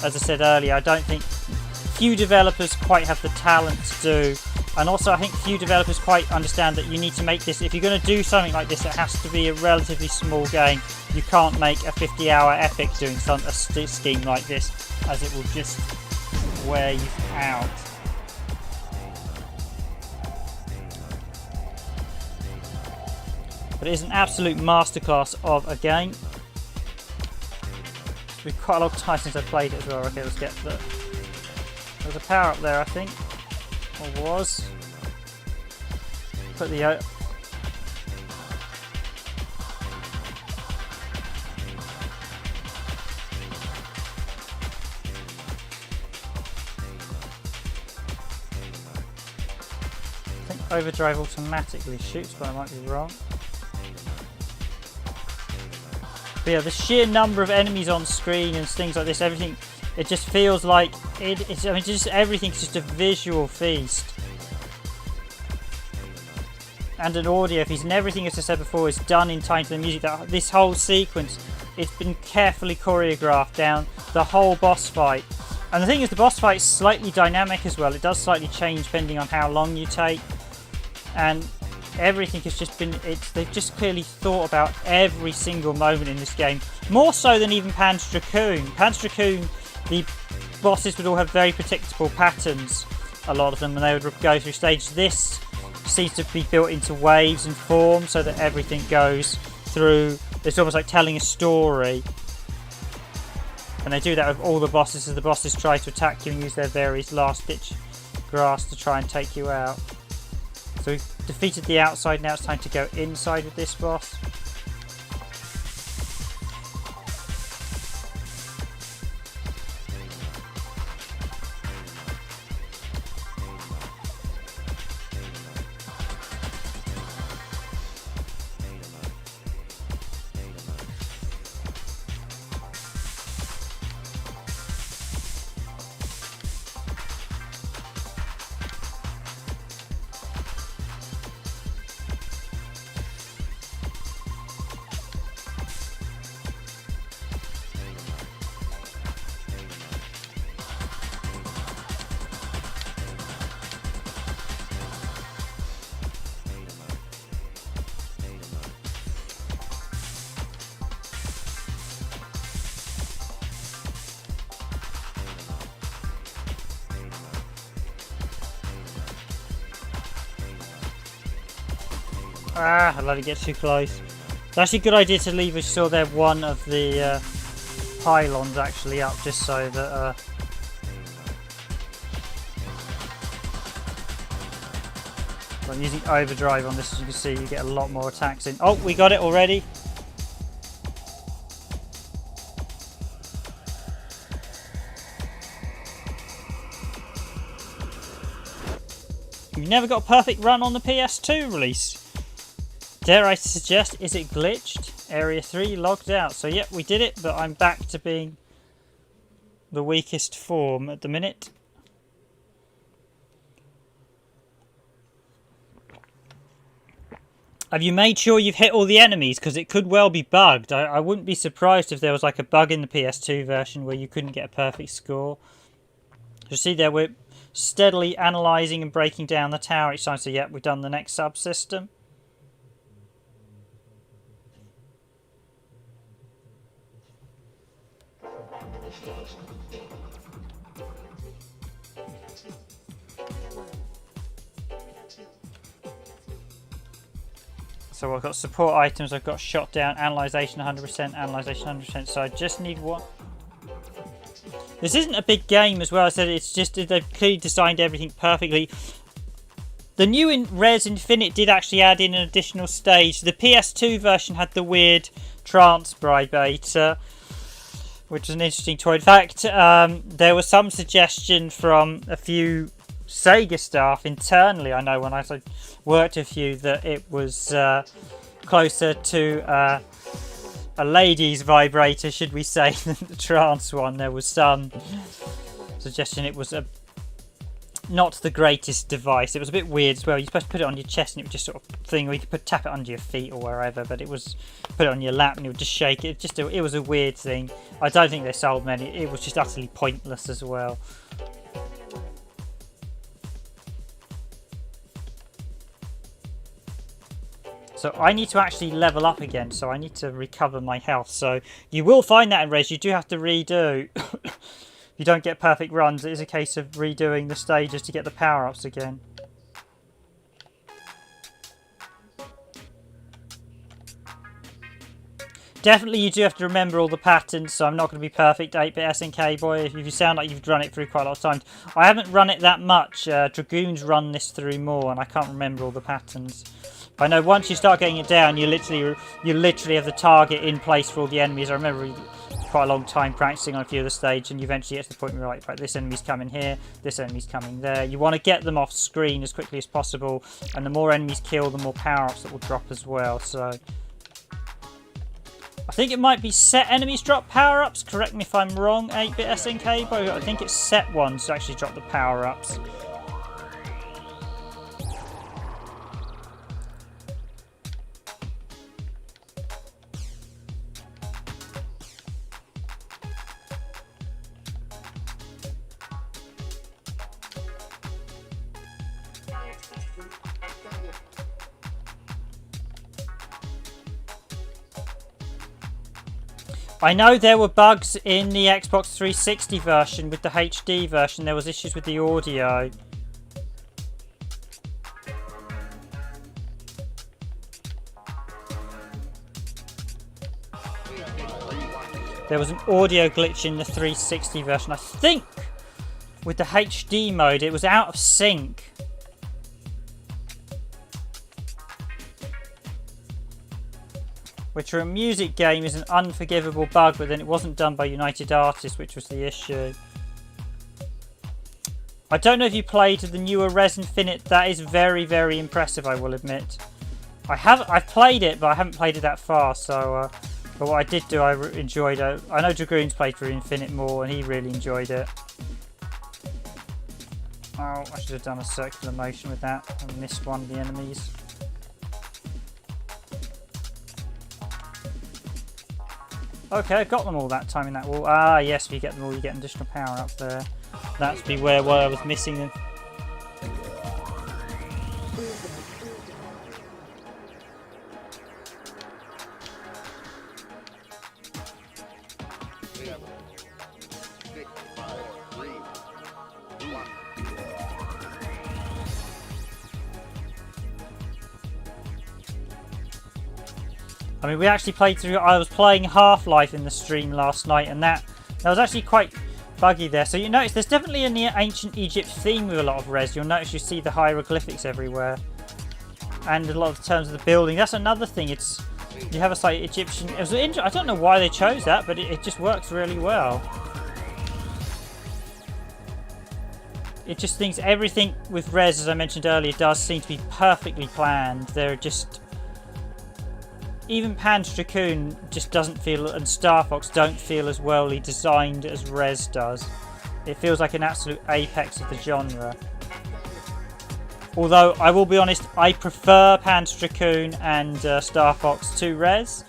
as I said earlier, I don't think few developers quite have the talent to do. And also I think few developers quite understand that you need to make this, if you're going to do something like this, it has to be a relatively small game. You can't make a 50-hour epic doing a scheme like this, as it will just wear you out. But it is an absolute masterclass of a game. It's been quite a long time since I played it as well. Okay, let's get the... There's a power up there, I think. Or was. Put the... I think overdrive automatically shoots, but I might be wrong. But yeah, the sheer number of enemies on screen and things like this, everything, it just feels like it's. I mean, just everything's just a visual feast. And an audio piece, and everything, as I said before, is done in time to the music. That this whole sequence, it's been carefully choreographed down. The whole boss fight, And the thing is, the boss fight is slightly dynamic as well. It does slightly change depending on how long you take. And everything has just been... they've just clearly thought about every single moment in this game. More so than even Panzer Dragoon. Panzer Dragoon, the bosses would all have very predictable patterns, a lot of them, and they would go through stages. This seems to be built into waves and forms so that everything goes through. It's almost like telling a story. And they do that with all the bosses as the bosses try to attack you and use their various last-ditch grasp to try and take you out. So we've defeated the outside, now it's time to go inside with this boss. I let it get too close. It's actually a good idea to leave, as you saw there, one of the pylons actually up, just so that I'm using overdrive on this. As you can see, you get a lot more attacks in. Oh, we got it already. You've never got a perfect run on the PS2 release. Dare I suggest, is it glitched? Area 3 logged out. So yep, we did it, but I'm back to being the weakest form at the minute. Have you made sure you've hit all the enemies? Because it could well be bugged. I wouldn't be surprised if there was like a bug in the PS2 version where you couldn't get a perfect score. You see there, we're steadily analysing and breaking down the tower each time. So yep, we've done the next subsystem. So I've got support items, I've got shot down, analysation 100%, analysation 100%, so I just need one. This isn't a big game as well, I said it's just they've clearly designed everything perfectly. The new Rez Infinite did actually add in an additional stage. The PS2 version had the weird trance vibrator, which is an interesting toy. In fact, there was some suggestion from a few SEGA staff internally, I know when I worked with a few, that it was closer to a lady's vibrator, should we say, than the trance one. There was some suggestion it was not the greatest device. It was a bit weird as well. You're supposed to put it on your chest and it would just sort of thing, or you could tap it under your feet or wherever, but it was put it on your lap and it would just shake it. It was a weird thing. I don't think they sold many. It was just utterly pointless as well. So I need to actually level up again, so I need to recover my health. So you will find that in Rez, you do have to redo. You don't get perfect runs, it is a case of redoing the stages to get the power-ups again. Definitely you do have to remember all the patterns, so I'm not going to be perfect 8-bit SNK boy if you sound like you've run it through quite a lot of times. I haven't run it that much. Dragoon's run this through more and I can't remember all the patterns. I know once you start getting it down, you literally have the target in place for all the enemies. I remember quite a long time practicing on a few of the stages, and you eventually get to the point where you're like, right, this enemy's coming here, this enemy's coming there. You want to get them off screen as quickly as possible, and the more enemies kill, the more power-ups that will drop as well. So I think it might be set enemies drop power-ups. Correct me if I'm wrong, 8-bit SNK, but I think it's set ones to actually drop the power-ups. I know there were bugs in the Xbox 360 version with the HD version. There was issues with the audio. There was an audio glitch in the 360 version. I think with the HD mode it was out of sync. Which for a music game is an unforgivable bug, but then it wasn't done by United Artists, which was the issue. I don't know if you played the newer Rez Infinite. That is very, very impressive, I will admit. I've played it, but I haven't played it that far, so... but what I did do, I enjoyed it. I know Dragoon's played through Infinite more, and he really enjoyed it. Oh, I should have done a circular motion with that. I missed one of the enemies. Okay, I got them all that time in that wall. Ah, yes, if you get them all, you get an additional power up there. That's where I was missing them. I mean, we actually played through... I was playing Half-Life in the stream last night, and that was actually quite buggy there. So you notice there's definitely an ancient Egypt theme with a lot of Rez. You'll notice you see the hieroglyphics everywhere. And a lot of the terms of the building. That's another thing. It's... You have a slight Egyptian... It was I don't know why they chose that, but it just works really well. It just thinks everything with Rez, as I mentioned earlier, does seem to be perfectly planned. They're just... Even Panzer Dragoon just doesn't feel, and Star Fox don't feel as well designed as Rez does. It feels like an absolute apex of the genre. Although, I will be honest, I prefer Panzer Dragoon and Star Fox to Rez.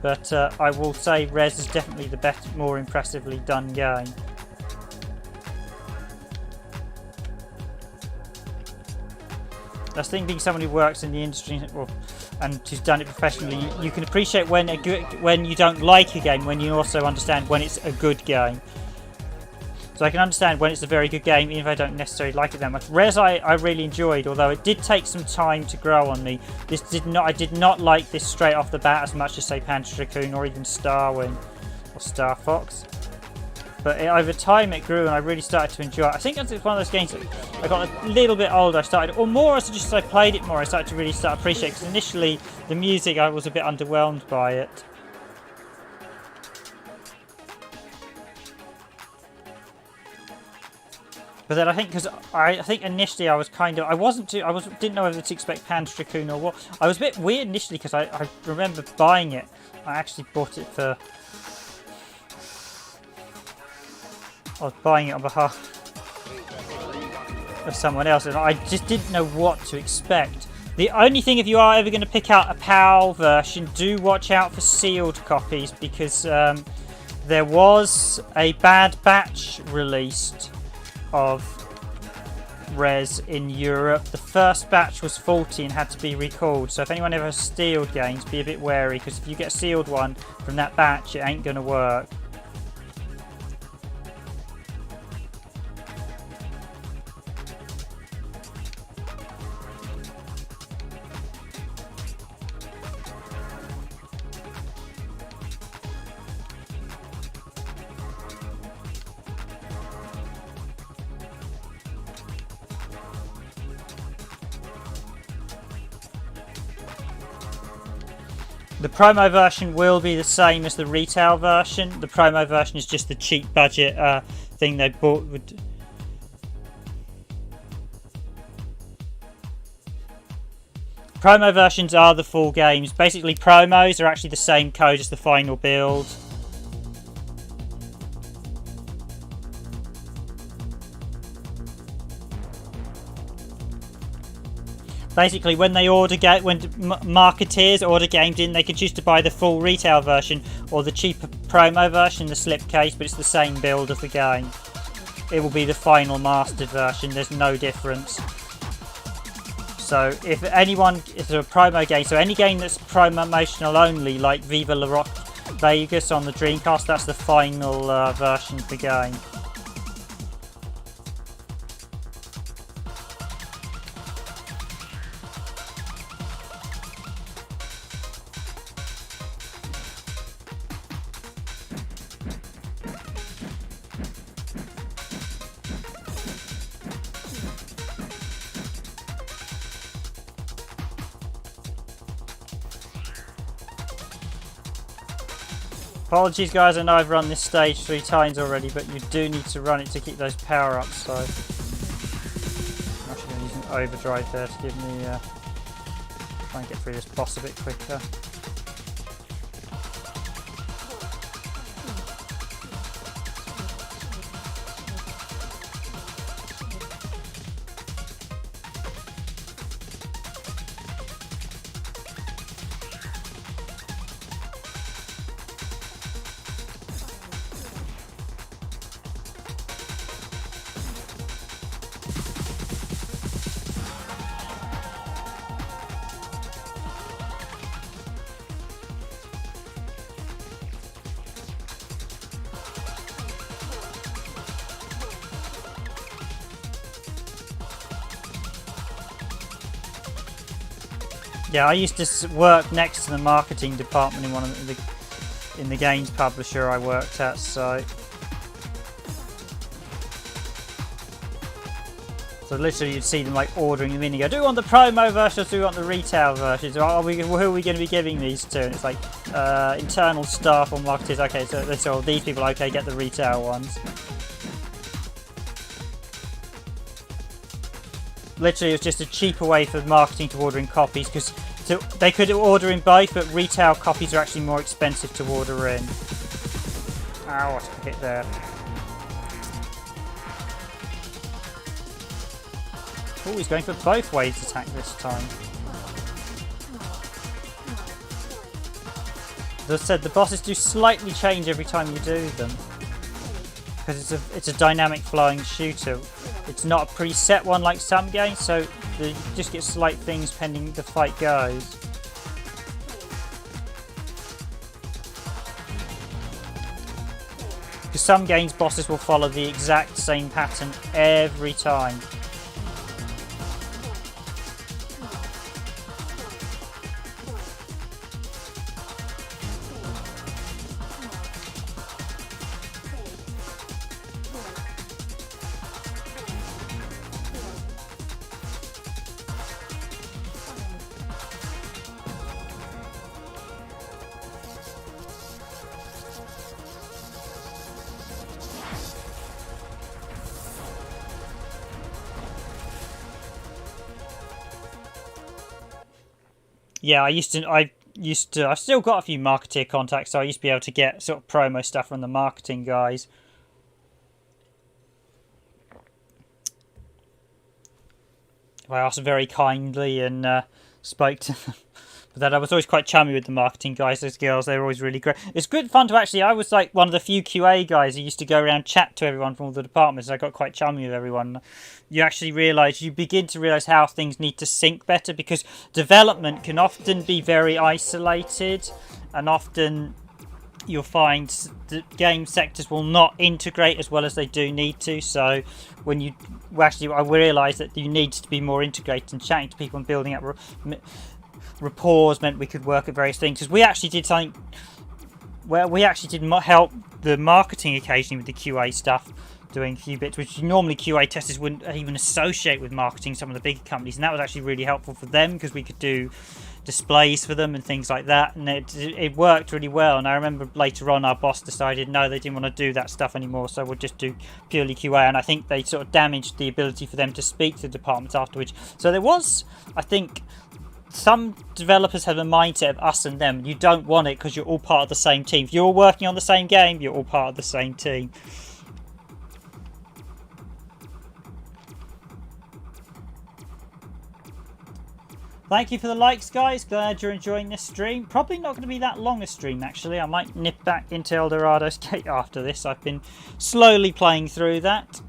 But I will say Rez is definitely the better, more impressively done game. That's the thing, being someone who works in the industry, well, and who's done it professionally, you can appreciate when you don't like a game, when you also understand when it's a good game. So I can understand when it's a very good game, even if I don't necessarily like it that much. Rez I really enjoyed, although it did take some time to grow on me. I did not like this straight off the bat as much as, say, Panzer Dragoon or even Starwing or Star Fox. But over time it grew and I really started to enjoy it. I think it's one of those games that I got a little bit older. I started, or more as I played it more, I started to really appreciate it. Because initially the music, I was a bit underwhelmed by it. But then I think, because I think initially I was kind of, didn't know whether to expect Panzer Dragoon or what. I was a bit weird initially because I remember buying it. I actually bought it for... I was buying it on behalf of someone else, and I just didn't know what to expect. The only thing, if you are ever going to pick out a PAL version, do watch out for sealed copies, because there was a bad batch released of Rez in Europe. The first batch was faulty and had to be recalled, so if anyone ever has sealed games, be a bit wary, because if you get a sealed one from that batch, it ain't going to work. The promo version will be the same as the retail version. The promo version is just the cheap budget thing they bought. Promo versions are the full games. Basically, promos are actually the same code as the final build. Basically, when marketeers order games in, they can choose to buy the full retail version or the cheaper promo version, the slipcase, but it's the same build of the game. It will be the final mastered version, there's no difference. So if anyone, it's a promo game, so any game that's promotional only, like Viva La Rock Vegas on the Dreamcast, that's the final version of the game. Apologies guys, I know I've run this stage 3 times already, but you do need to run it to keep those power-ups, so... I'm actually going to use an overdrive there to give me... try and get through this boss a bit quicker. Yeah, I used to work next to the marketing department in one of the games publisher I worked at, so literally you'd see them like ordering them in. You go, do we want the promo versions? Do we want the retail versions? Who are we going to be giving these to? And it's like internal staff or marketers. Okay, so these people. Okay, get the retail ones. Literally, it was just a cheaper way for marketing to order in copies, because they could order in both, but retail copies are actually more expensive to order in. Ow, I took a hit there. Oh, he's going for both waves attack this time. As I said, the bosses do slightly change every time you do them, because it's a dynamic flying shooter. It's not a preset one like some games, so you just get slight things pending the fight goes. Because some games bosses will follow the exact same pattern every time. Yeah, I've still got a few marketeer contacts, so I used to be able to get sort of promo stuff from the marketing guys. I asked very kindly and spoke to them. But then I was always quite chummy with the marketing guys, those girls. They were always really great. It's good fun to actually... I was like one of the few QA guys who used to go around chat to everyone from all the departments. I got quite chummy with everyone. You actually realise, you begin to realise how things need to sync better, because development can often be very isolated, and often you'll find the game sectors will not integrate as well as they do need to. So when you... I realised that you need to be more integrated and chatting to people and building up... Rapports meant we could work at various things, because we actually did something where we actually did help the marketing occasionally with the QA stuff, doing a few bits which normally QA testers wouldn't even associate with marketing, some of the bigger companies, and that was actually really helpful for them, because we could do displays for them and things like that, and it worked really well. And I remember later on our boss decided no, they didn't want to do that stuff anymore, so we'll just do purely QA, and I think they sort of damaged the ability for them to speak to the departments afterwards. So there was, I think, some developers have a mindset of us and them. You don't want it because you're all part of the same team. If you're all working on the same game, you're all part of the same team. Thank you for the likes, guys. Glad you're enjoying this stream. Probably not going to be that long a stream, actually. I might nip back into Eldorado's Gate after this. I've been slowly playing through that.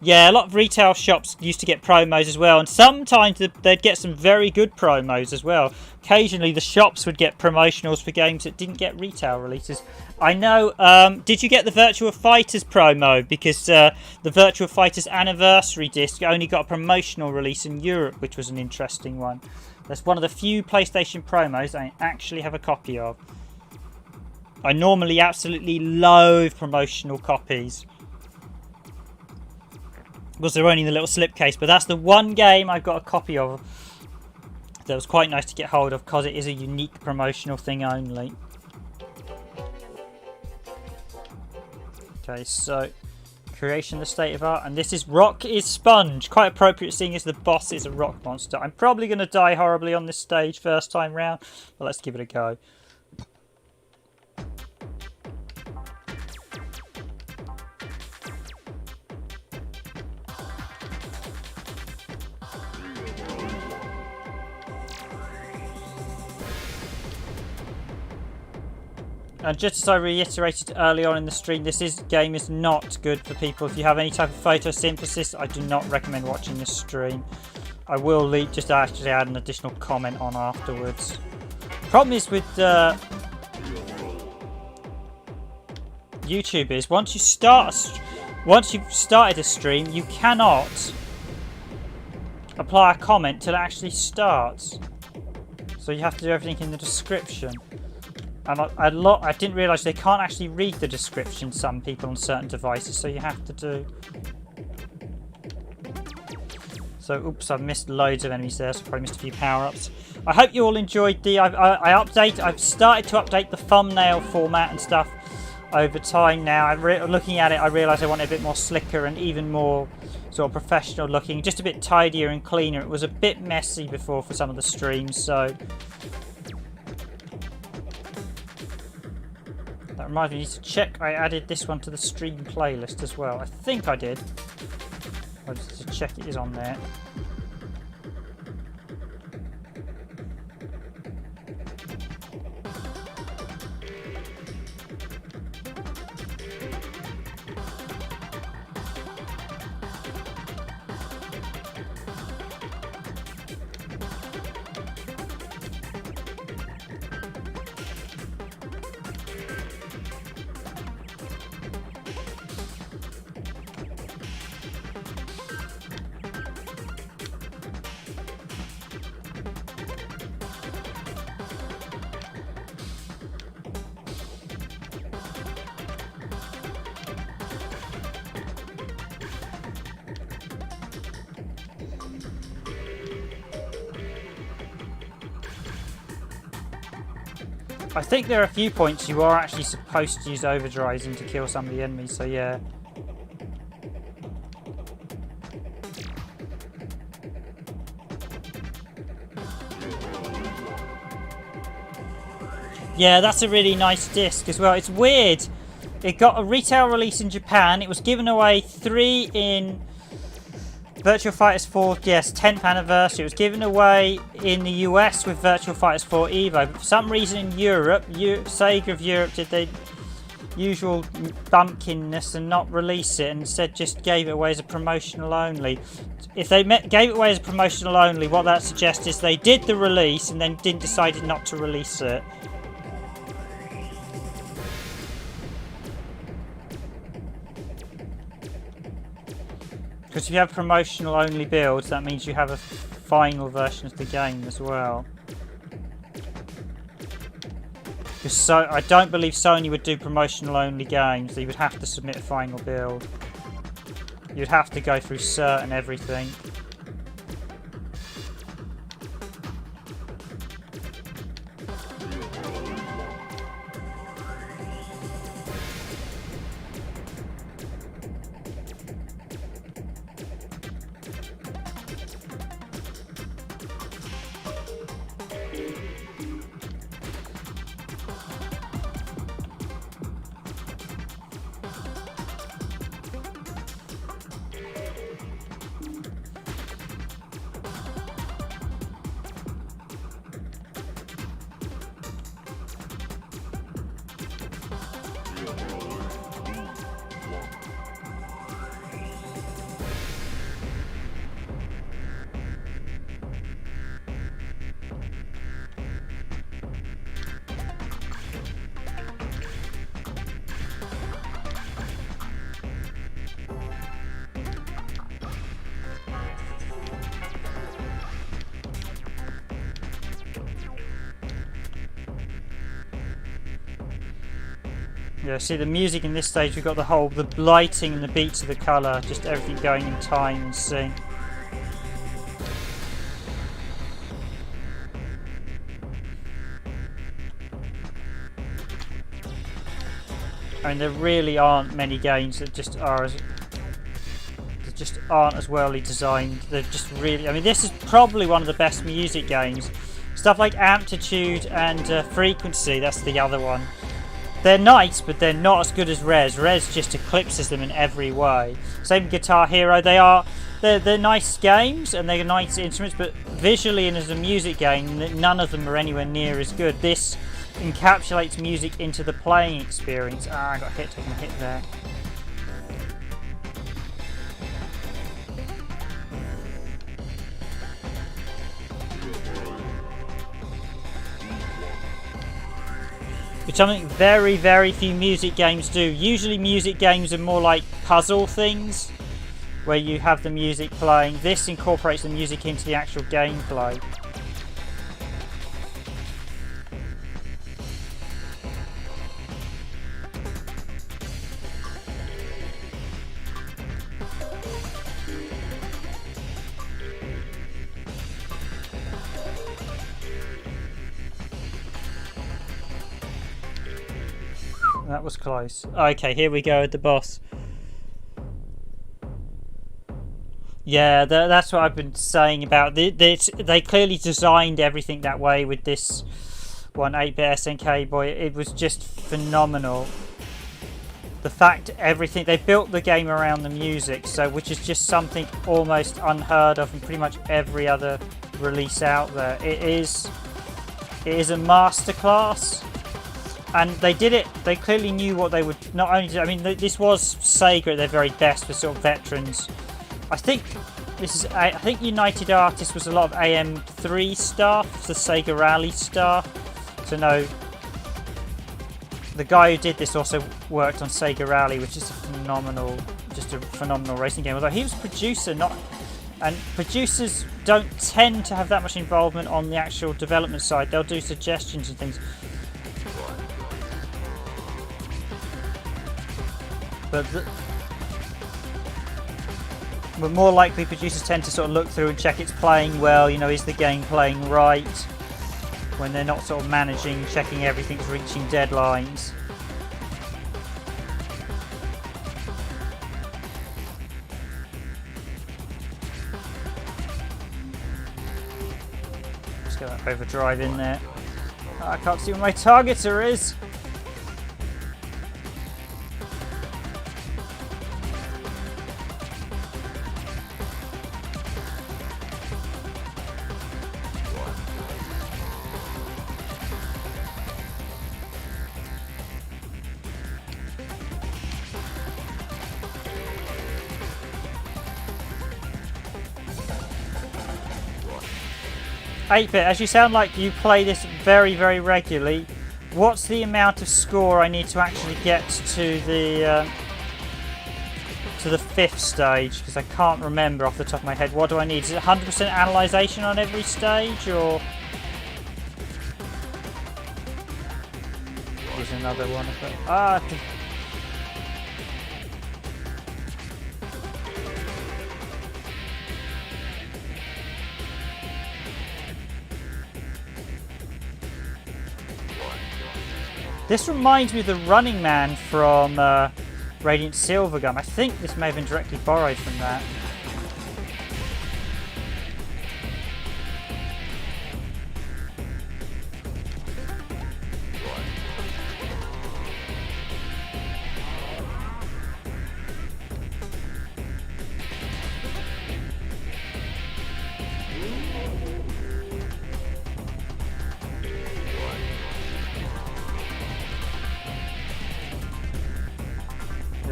Yeah, a lot of retail shops used to get promos as well, and sometimes they'd get some very good promos as well. Occasionally the shops would get promotionals for games that didn't get retail releases. I know, did you get the Virtua Fighters promo? Because the Virtua Fighters Anniversary disc only got a promotional release in Europe, which was an interesting one. That's one of the few PlayStation promos I actually have a copy of. I normally absolutely loathe promotional copies, because they're only in the little slipcase, but that's the one game I've got a copy of that was quite nice to get hold of, because it is a unique promotional thing only. Okay, so creation, the state of art, and this is Rock is Sponge. Quite appropriate seeing as the boss is a rock monster. I'm probably going to die horribly on this stage first time round, but let's give it a go. And just as I reiterated early on in the stream, this game is not good for people. If you have any type of photosynthesis, I do not recommend watching this stream. I will just actually add an additional comment on afterwards. Problem is with YouTube is once you've started a stream, you cannot apply a comment till it actually starts. So you have to do everything in the description. And I didn't realise they can't actually read the description, some people on certain devices, so you have to do... So, oops, I've missed loads of enemies there, so probably missed a few power-ups. I hope you all enjoyed the... I've started to update the thumbnail format and stuff over time now. Looking at it, I realised I wanted a bit more slicker and even more sort of professional looking, just a bit tidier and cleaner. It was a bit messy before for some of the streams, so... That reminds me, I need to check I added this one to the stream playlist as well. I think I did. I'll just check it is on there. I think there are a few points you are actually supposed to use overdrives to kill some of the enemies, so yeah. Yeah, that's a really nice disc as well. It's weird. It got a retail release in Japan. It was given away 3 in Virtua Fighters 4, yes, 10th anniversary. It was given away in the US with Virtua Fighters 4 Evo. But for some reason in Europe, SEGA of Europe did the usual bumpkinness and not release it, and instead just gave it away as a promotional only. If they gave it away as a promotional only, what that suggests is they did the release and then decided not to release it. Because if you have promotional only builds, that means you have a final version of the game as well. Because I don't believe Sony would do promotional only games. You would have to submit a final build. You'd have to go through cert and everything. Yeah, see the music in this stage, we've got the lighting and the beats of the colour, just everything going in time and sync. I mean, there really aren't many games that just aren't as well designed. They're just really, I mean, this is probably one of the best music games. Stuff like Amplitude and Frequency, that's the other one. They're nice, but they're not as good as Rez. Rez just eclipses them in every way. Same Guitar Hero. They're nice games and they're nice instruments, but visually and as a music game, none of them are anywhere near as good. This encapsulates music into the playing experience. I got hit, taking a hit there. Which something very, very few music games do. Usually music games are more like puzzle things, where you have the music playing. This incorporates the music into the actual gameplay. That was close. Okay, here we go at the boss. Yeah, that's what I've been saying about this. They clearly designed everything that way with this 8-bit SNK. Boy, it was just phenomenal. The fact everything they built the game around the music, so which is just something almost unheard of in pretty much every other release out there. It is a masterclass. And they did it. They clearly knew what they would. Not only, I mean, this was Sega at their very best for sort of veterans. I think United Artists was a lot of AM3 stuff, the Sega Rally stuff. So no, the guy who did this also worked on Sega Rally, which is a phenomenal racing game. Although he was a producer, and producers don't tend to have that much involvement on the actual development side. They'll do suggestions and things. But more likely producers tend to sort of look through and check it's playing well, you know, is the game playing right? When they're not sort of managing, checking everything's reaching deadlines. Let's get that overdrive in there. Oh, I can't see where my targeter is. As you sound like you play this very, very regularly, what's the amount of score I need to actually get to the 5th stage? Because I can't remember off the top of my head. What do I need? Is it 100% analyzation on every stage, or here's another one of them. This reminds me of the Running Man from Radiant Silvergun. I think this may have been directly borrowed from that.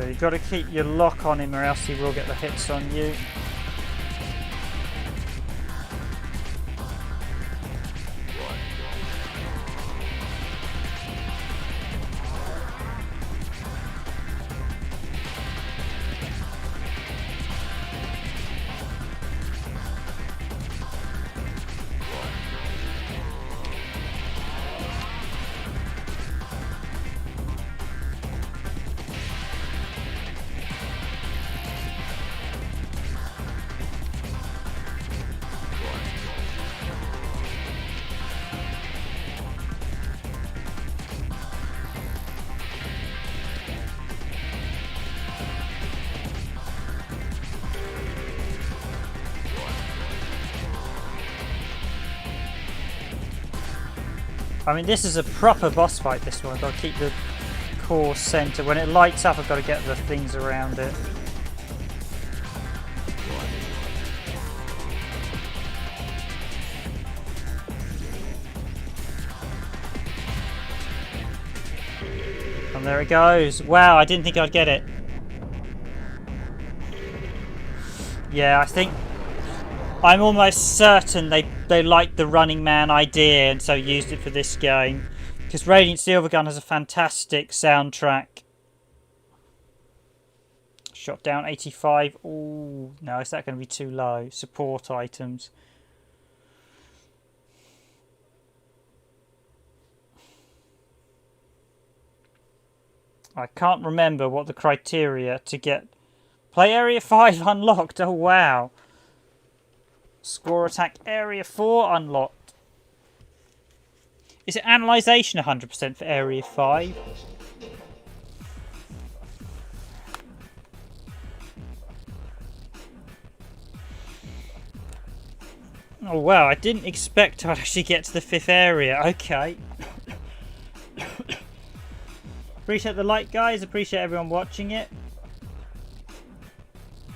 You've got to keep your lock on him or else he will get the hits on you. I mean, this is a proper boss fight, this one. I've got to keep the core center. When it lights up, I've got to get the things around it. And there it goes. Wow, I didn't think I'd get it. Yeah, I think I'm almost certain they liked the Running Man idea and so used it for this game. Because Radiant Silvergun has a fantastic soundtrack. Shot down 85. Ooh, no, is that going to be too low? Support items. I can't remember what the criteria to get Play Area 5 unlocked. Oh, wow. Score Attack Area 4 unlocked. Is it Analyzation 100% for Area 5? Oh, wow. I didn't expect to actually get to the 5th area. Okay. Appreciate the like, guys. Appreciate everyone watching it.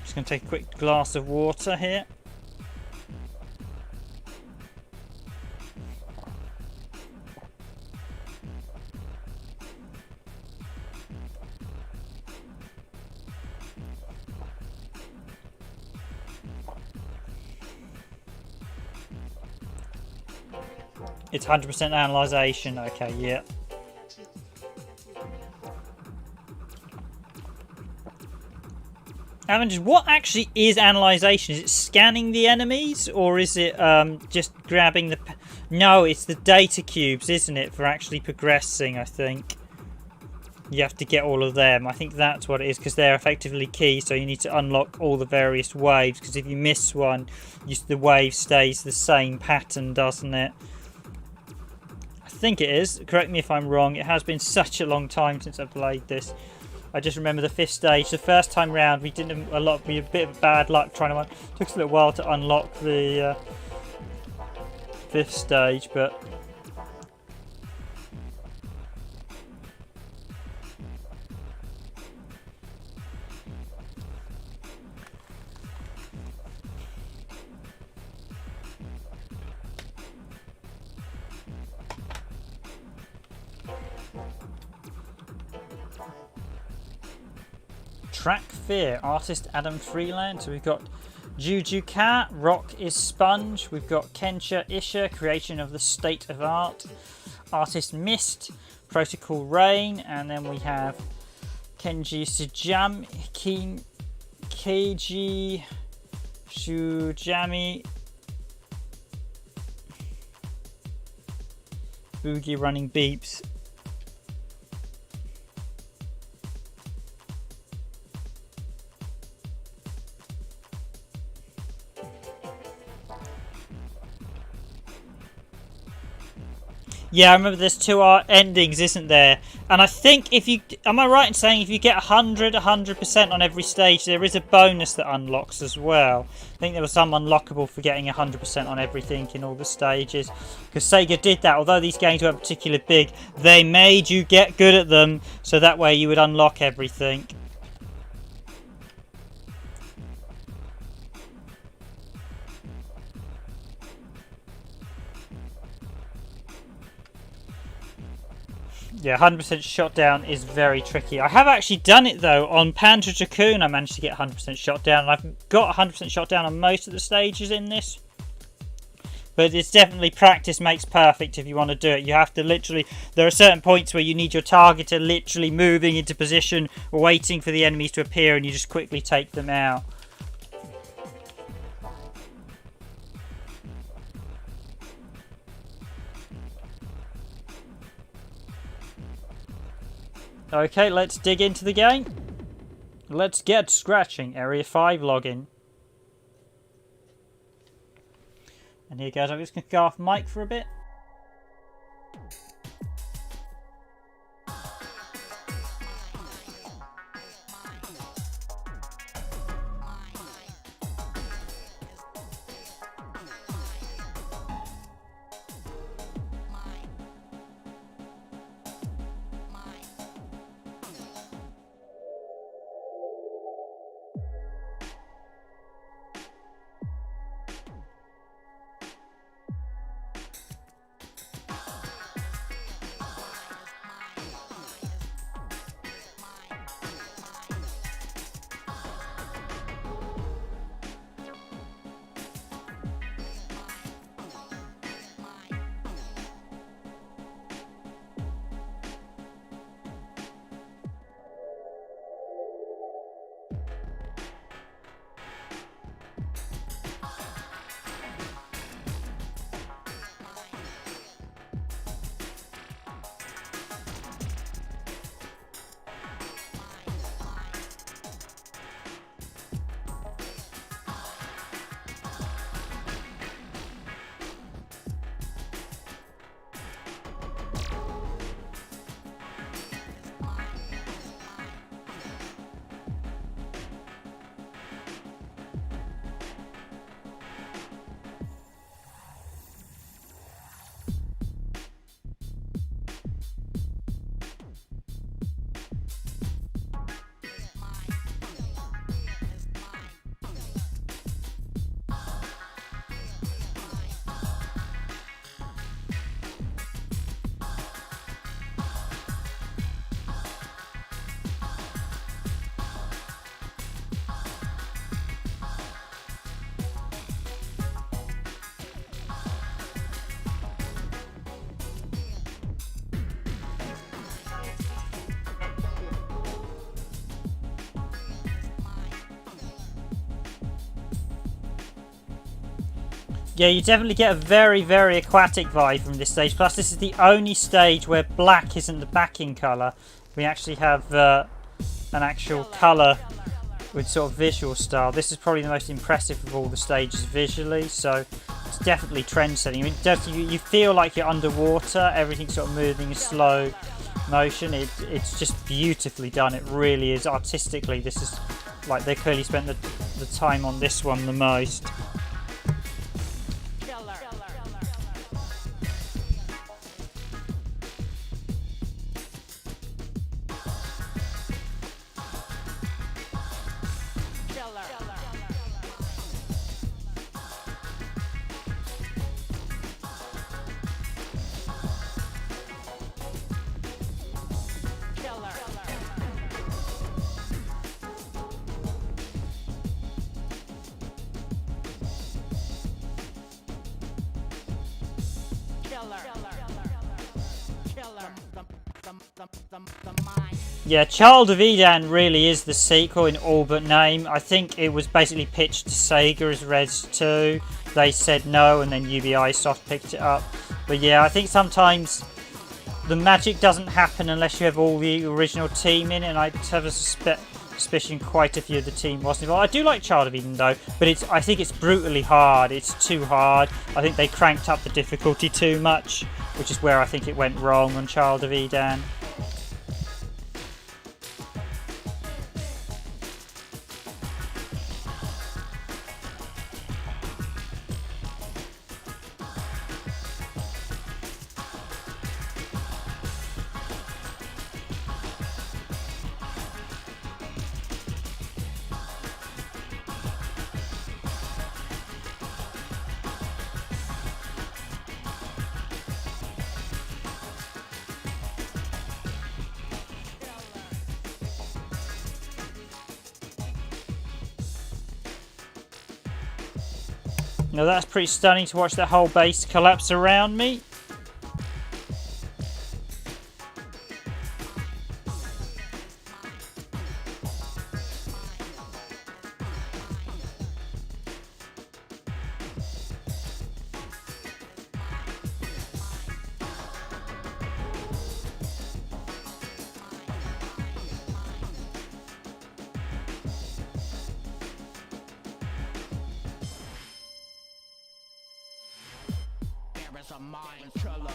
Just going to take a quick glass of water here. It's 100% analyzation. Okay, yeah. What actually is analyzation? Is it scanning the enemies, or is it just grabbing the... No, it's the data cubes, isn't it, for actually progressing, I think. You have to get all of them. I think that's what it is, because they're effectively key, so you need to unlock all the various waves, because if you miss one, the wave stays the same pattern, doesn't it? I think it is. Correct me if I'm wrong. It has been such a long time since I've played this. I just remember the 5th stage. The first time round, we didn't we had a bit of bad luck trying to. It took us a little while to unlock the 5th stage, but Track Fear, artist Adam Freeland. So we've got Juju Cat, Rock is Sponge. We've got Kensha Isha, creation of the state of art. Artist Mist, Protocol Rain. And then we have Kenji Sujam, Keiji Shujami, Boogie Running Beeps. Yeah, I remember there's 2 endings, isn't there? And I think if you... Am I right in saying if you get 100% on every stage, there is a bonus that unlocks as well? I think there was some unlockable for getting 100% on everything in all the stages. Because Sega did that. Although these games weren't particularly big, they made you get good at them. So that way you would unlock everything. Yeah, 100% shot down is very tricky. I have actually done it though on Panzer Dragoon. I managed to get 100% shot down, and I've got 100% shot down on most of the stages in this. But it's definitely practice makes perfect if you want to do it. You have to literally... There are certain points where you need your targeter literally moving into position, waiting for the enemies to appear, and you just quickly take them out. Okay, let's dig into the game. Let's get scratching. Area 5 login. And here goes. I'm just going to go off mic for a bit. Yeah, you definitely get a very, very aquatic vibe from this stage. Plus, this is the only stage where black isn't the backing colour. We actually have an actual colour with sort of visual style. This is probably the most impressive of all the stages visually, so it's definitely trend-setting. I mean, you feel like you're underwater. Everything's sort of moving in slow motion. It's just beautifully done. It really is. Artistically, this is like they clearly spent the time on this one the most. Yeah, Child of Eden really is the sequel in all but name. I think it was basically pitched to Sega as Rez 2. They said no, and then Ubisoft picked it up. But yeah, I think sometimes the magic doesn't happen unless you have all the original team in it, and I have a suspicion quite a few of the team wasn't involved. I do like Child of Eden though, but I think it's brutally hard. It's too hard. I think they cranked up the difficulty too much, which is where I think it went wrong on Child of Eden. Now that's pretty stunning to watch that whole base collapse around me. A mind killer.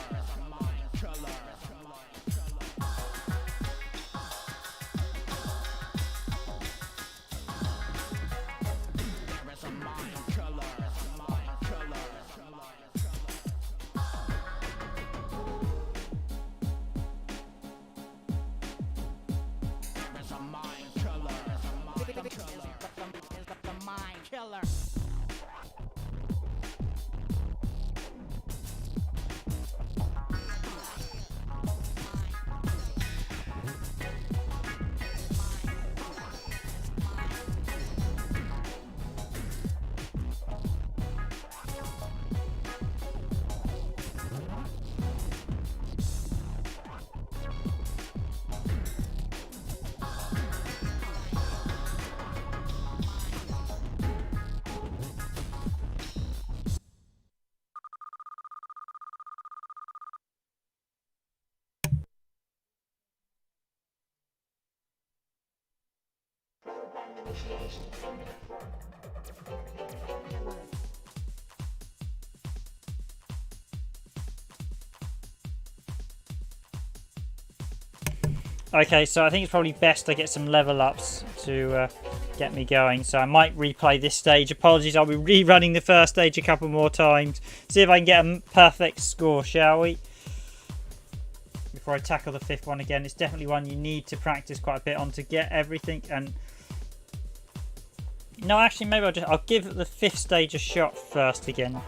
Okay, so I think it's probably best I get some level ups to get me going. So I might replay this stage. Apologies, I'll be rerunning the first stage a couple more times. See if I can get a perfect score, shall we? Before I tackle the fifth one again. It's definitely one you need to practice quite a bit on to get everything. And no, actually, maybe I'll give the fifth stage a shot first again.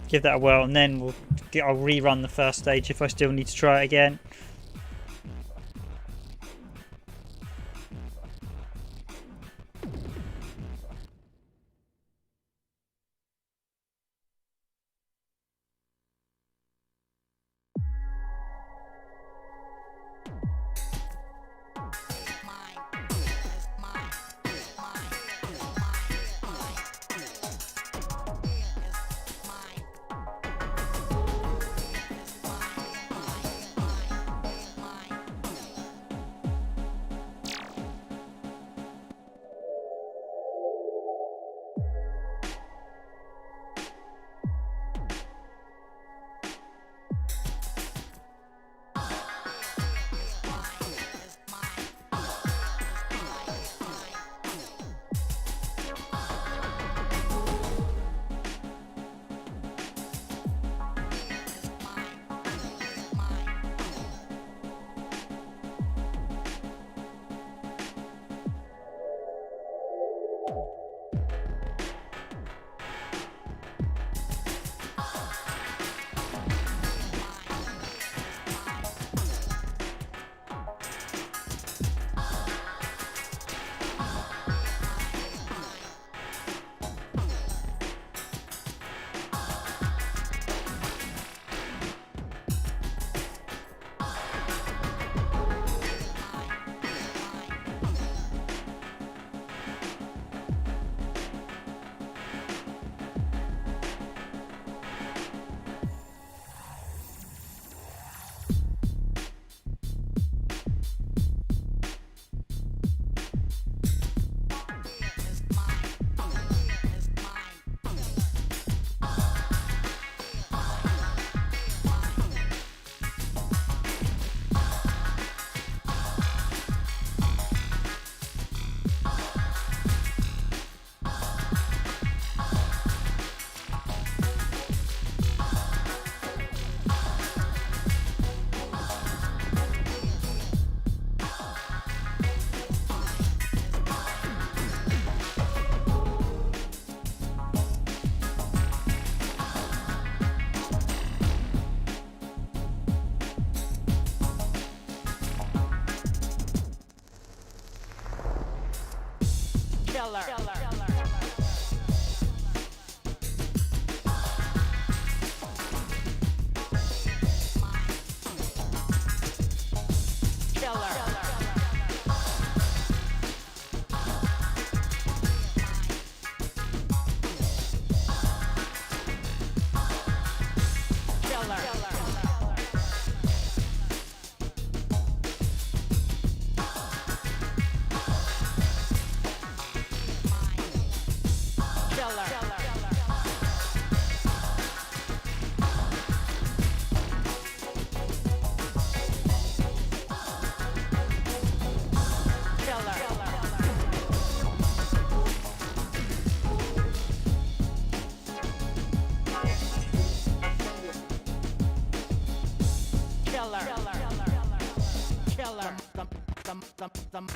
Give that a whirl, and then I'll rerun the first stage if I still need to try it again.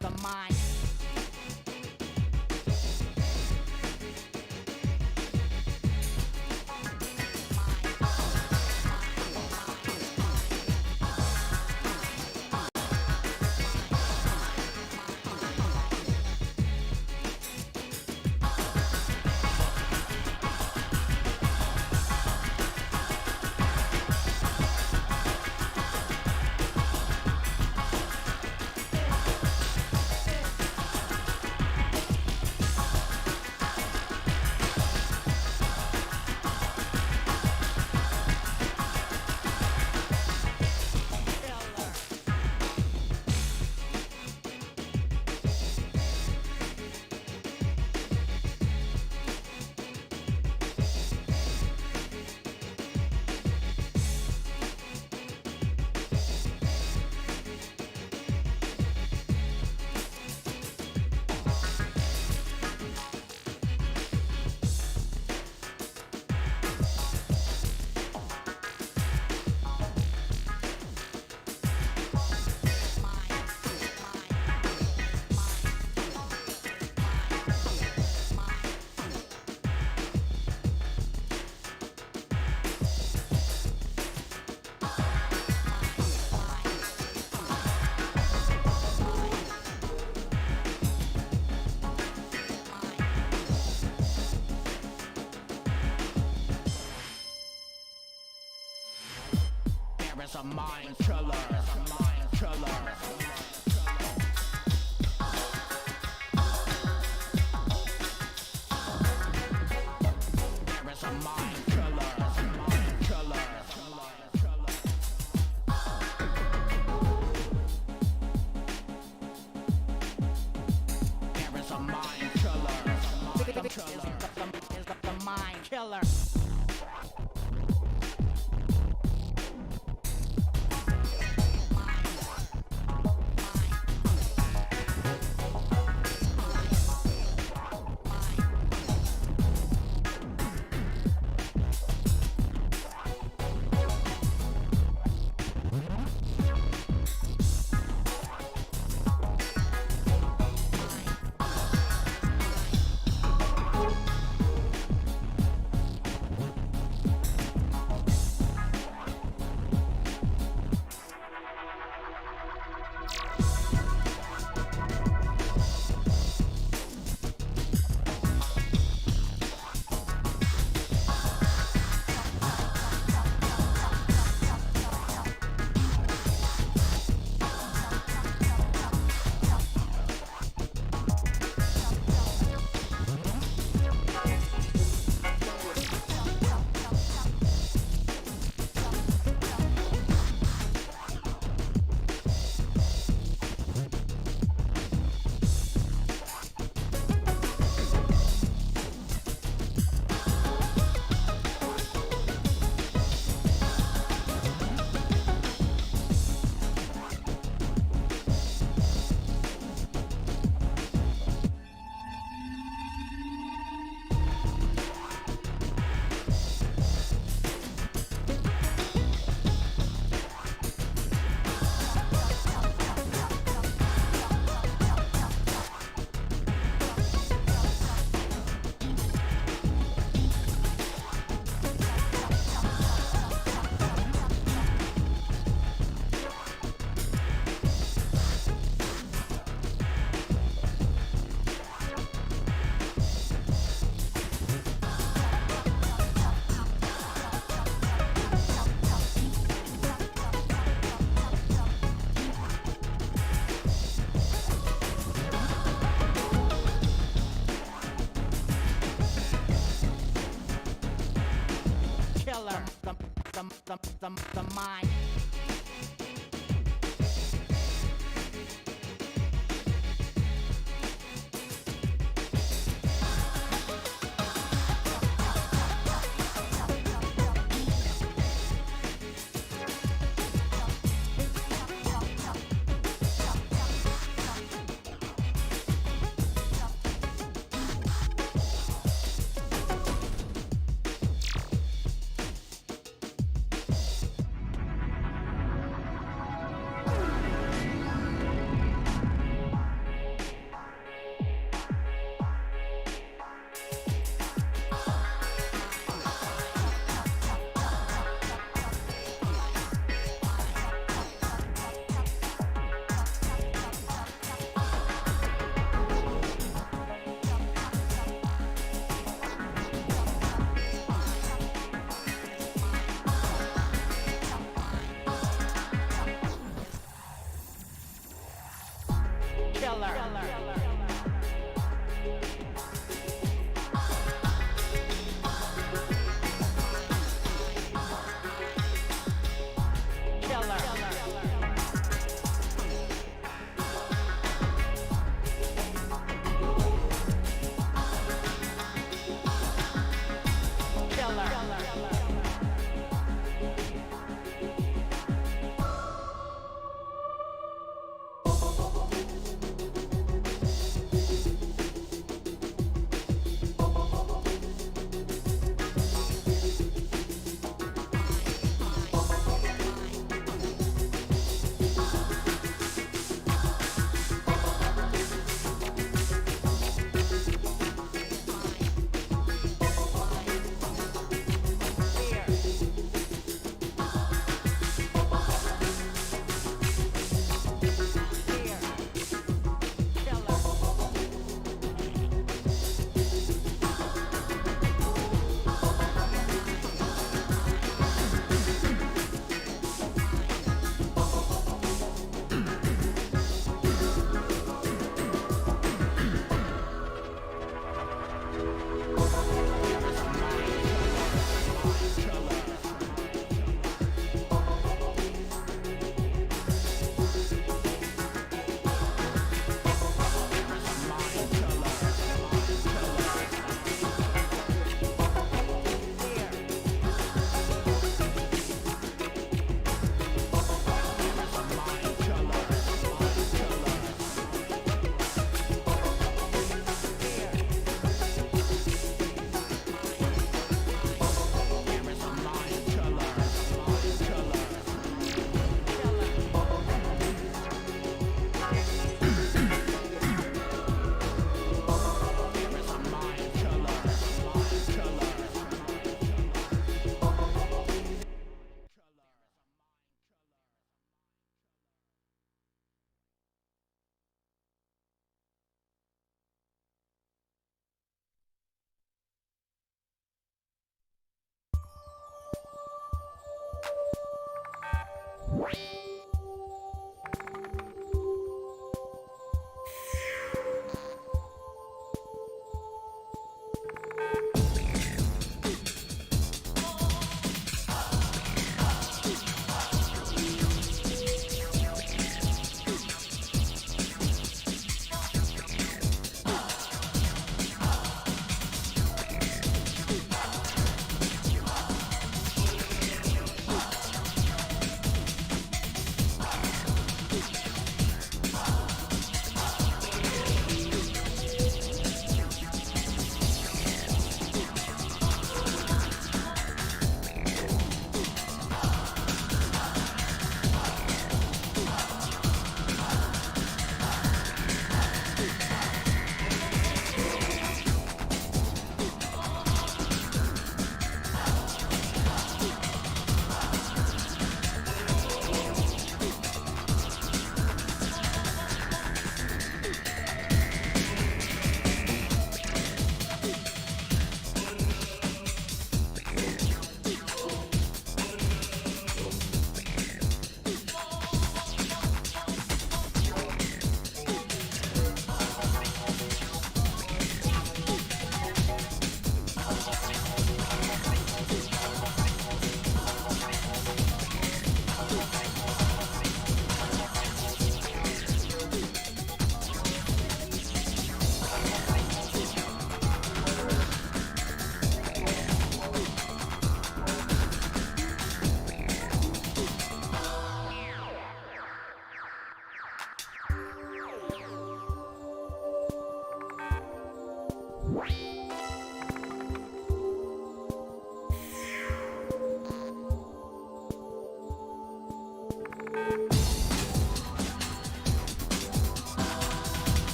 The mind. There is a mind killer. There is a mind killer. There is a mind killer. Is the mind killer. the mind.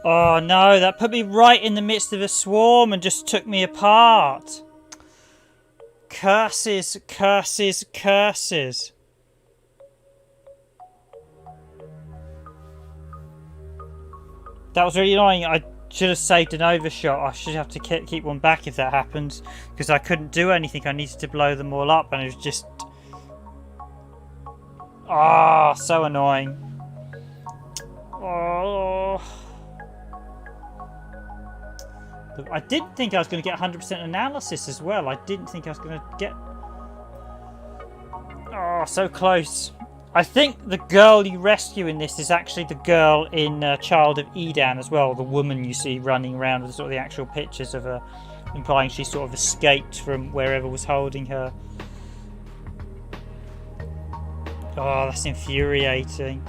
Oh no, that put me right in the midst of a swarm and just took me apart. Curses, curses, curses. That was really annoying. I should have saved an overshot. I should have to keep one back if that happens, because I couldn't do anything. I needed to blow them all up, and it was just... Ah, so annoying. Oh... I didn't think I was going to get 100% analysis as well. I didn't think I was going to get... Oh, so close. I think the girl you rescue in this is actually the girl in Child of Eden as well. The woman you see running around with sort of the actual pictures of her, implying she sort of escaped from wherever was holding her. Oh, that's infuriating.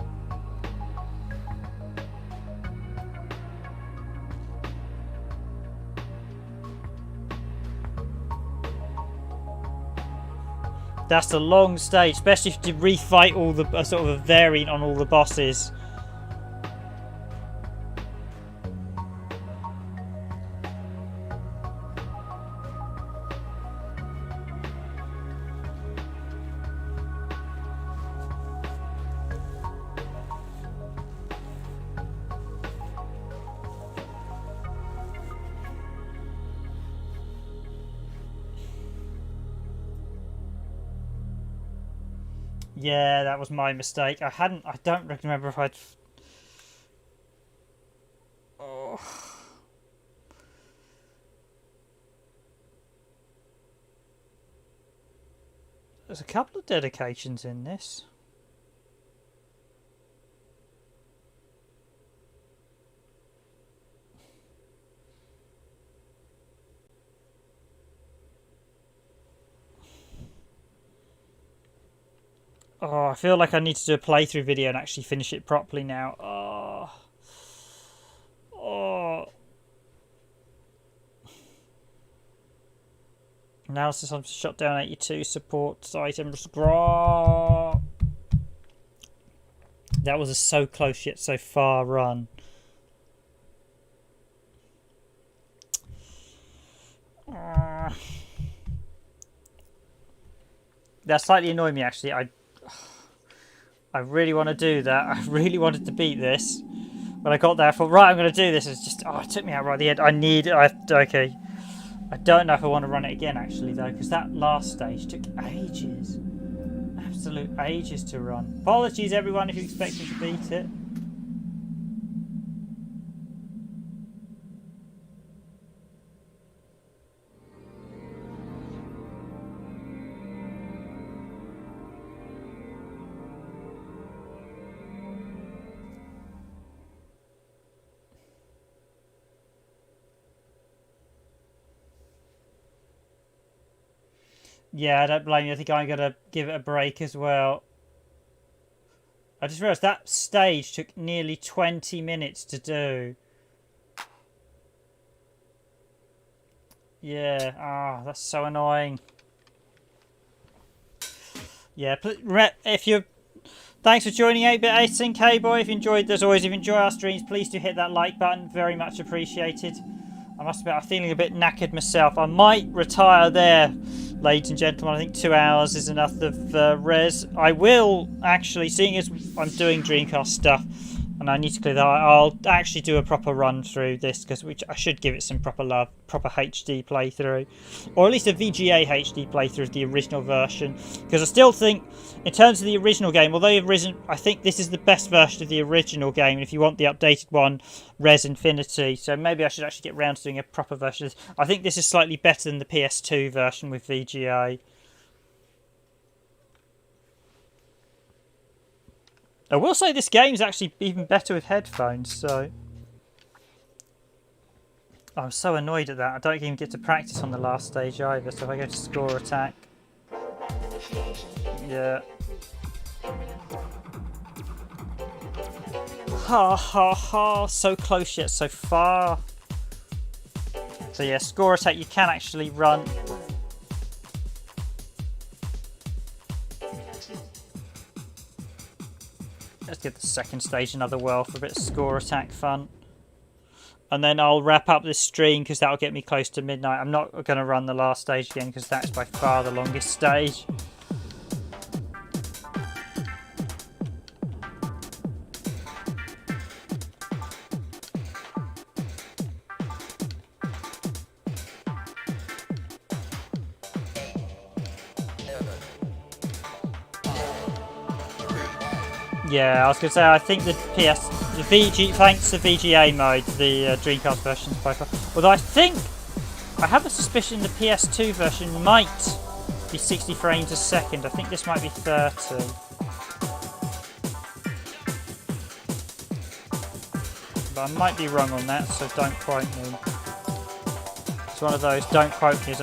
That's a long stage, especially if you refight all the sort of a variant on all the bosses. Yeah, that was my mistake. I don't remember if I'd... Oh. There's a couple of dedications in this. Oh, I feel like I need to do a playthrough video and actually finish it properly now. Oh. Oh. Analysis on Shutdown 82 support items. That was a so close yet so far run. That slightly annoyed me actually. I really want to do that. I really wanted to beat this. When I got there, I thought, right, I'm going to do this. It's just, oh, it took me out right at the end. Okay. I don't know if I want to run it again, actually, though, because that last stage took ages. Absolute ages to run. Apologies, everyone, if you expect me to beat it. Yeah, I don't blame you. I think I'm going to give it a break as well. I just realised that stage took nearly 20 minutes to do. Yeah, that's so annoying. Yeah, if you're... Thanks for joining 8-Bit 18 K-Boy. If you enjoyed, as always, if you enjoy our streams, please do hit that like button. Very much appreciated. I must admit, I'm feeling a bit knackered myself. I might retire there, ladies and gentlemen. I think 2 hours is enough of Rez. I will actually, seeing as I'm doing Dreamcast stuff, and I need to clear that, I'll actually do a proper run through this, because I should give it some proper love, proper HD playthrough, or at least a VGA HD playthrough of the original version, because I still think, in terms of the original game, although I think this is the best version of the original game. If you want the updated one, Rez Infinite, so maybe I should actually get round to doing a proper version of this. I think this is slightly better than the PS2 version with VGA. I will say this game is actually even better with headphones, so... I'm so annoyed at that. I don't even get to practice on the last stage either, so if I go to score attack... Yeah. Ha ha ha, so close yet so far. So yeah, score attack, you can actually run... Let's give the second stage another whirl for a bit of score attack fun. And then I'll wrap up this stream because that'll get me close to midnight. I'm not going to run the last stage again because that's by far the longest stage. Yeah, I was going to say, I think the VG, thanks to VGA mode, the Dreamcast version is by far. Although I have a suspicion the PS2 version might be 60 frames a second. I think this might be 30. But I might be wrong on that, so don't quote me. It's one of those, don't quote me.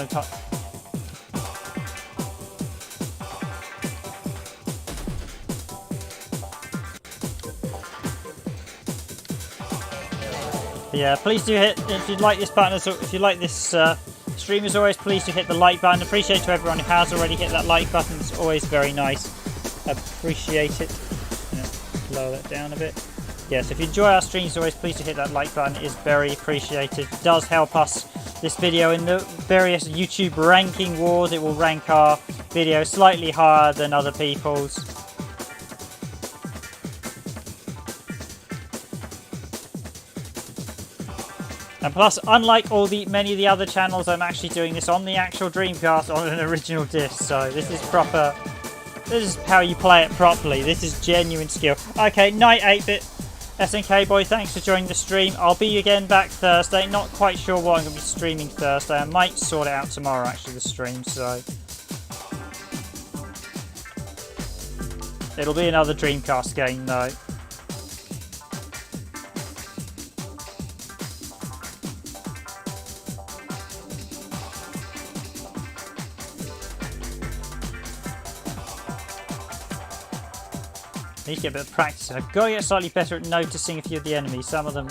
Yeah, please do hit, if you like this button, if you like this stream as always, please do hit the like button. Appreciate to everyone who has already hit that like button. It's always very nice. Appreciate it. Lower that down a bit. Yeah, so if you enjoy our streams, always please do hit that like button. It is very appreciated. It does help us, this video, in the various YouTube ranking wars. It will rank our video slightly higher than other people's. And plus, unlike many of the other channels, I'm actually doing this on the actual Dreamcast on an original disc. So this is proper. This is how you play it properly. This is genuine skill. Okay, night 8-bit. SNK boy, thanks for joining the stream. I'll be again back Thursday. Not quite sure what I'm going to be streaming Thursday. I might sort it out tomorrow, actually, the stream. So it'll be another Dreamcast game, though. I need to get a bit of practice. I've got to get slightly better at noticing a few of the enemies. Some of them,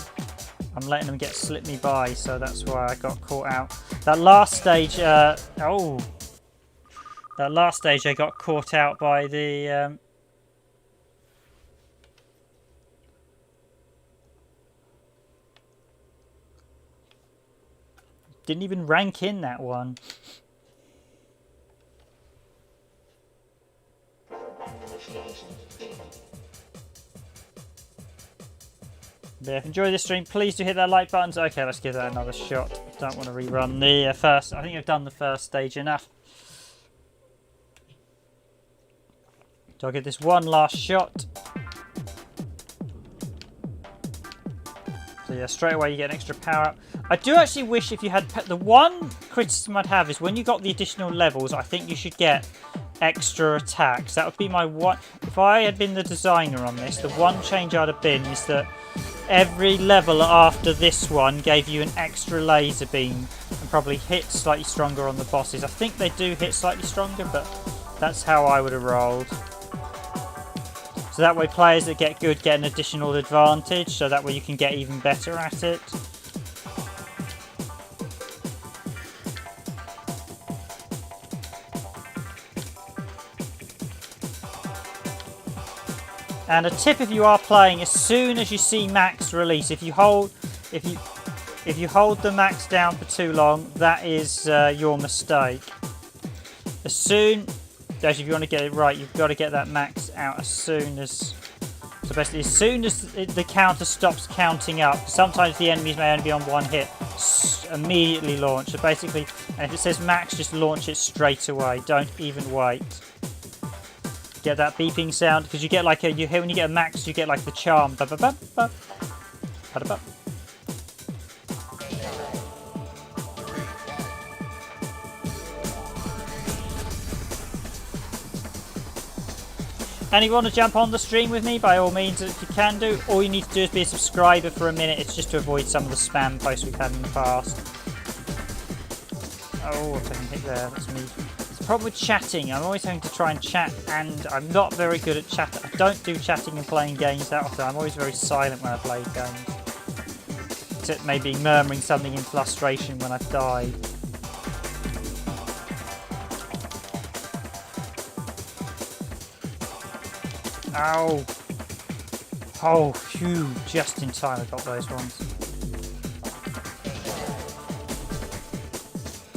I'm letting them slip me by, so that's why I got caught out. That last stage, that last stage I got caught out by the, didn't even rank in that one. But if you enjoy this stream, please do hit that like button. Okay, let's give that another shot. Don't want to rerun the first. I think I've done the first stage enough. So I'll give this one last shot. So yeah, straight away you get an extra power up. I do actually wish if you had... The one criticism I'd have is when you got the additional levels, I think you should get extra attacks. That would be my one... If I had been the designer on this, the one change I'd have been is that every level after this one gave you an extra laser beam and probably hit slightly stronger on the bosses. I think they do hit slightly stronger, but that's how I would have rolled. So that way players that get good get an additional advantage, so that way you can get even better at it. And a tip if you are playing, as soon as you see max release, if you hold the max down for too long, that is your mistake. As soon as you want to get it right, you've got to get that max out as soon as. So basically, as soon as the counter stops counting up, sometimes the enemies may only be on one hit. Immediately launch. So basically, and if it says max, just launch it straight away. Don't even wait. Get that beeping sound because you get like a when you get a max, you get like the charm. Ba ba ba ba. Ba ba. And if you want to jump on the stream with me, by all means, if you can do, all you need to do is be a subscriber for a minute. It's just to avoid some of the spam posts we've had in the past. Oh, if I can hit there, that's me. Problem with chatting, I'm always having to try and chat, and I'm not very good at chatting. I don't do chatting and playing games that often. I'm always very silent when I play games. Except maybe murmuring something in frustration when I've died. Ow! Oh, phew, just in time I got those ones.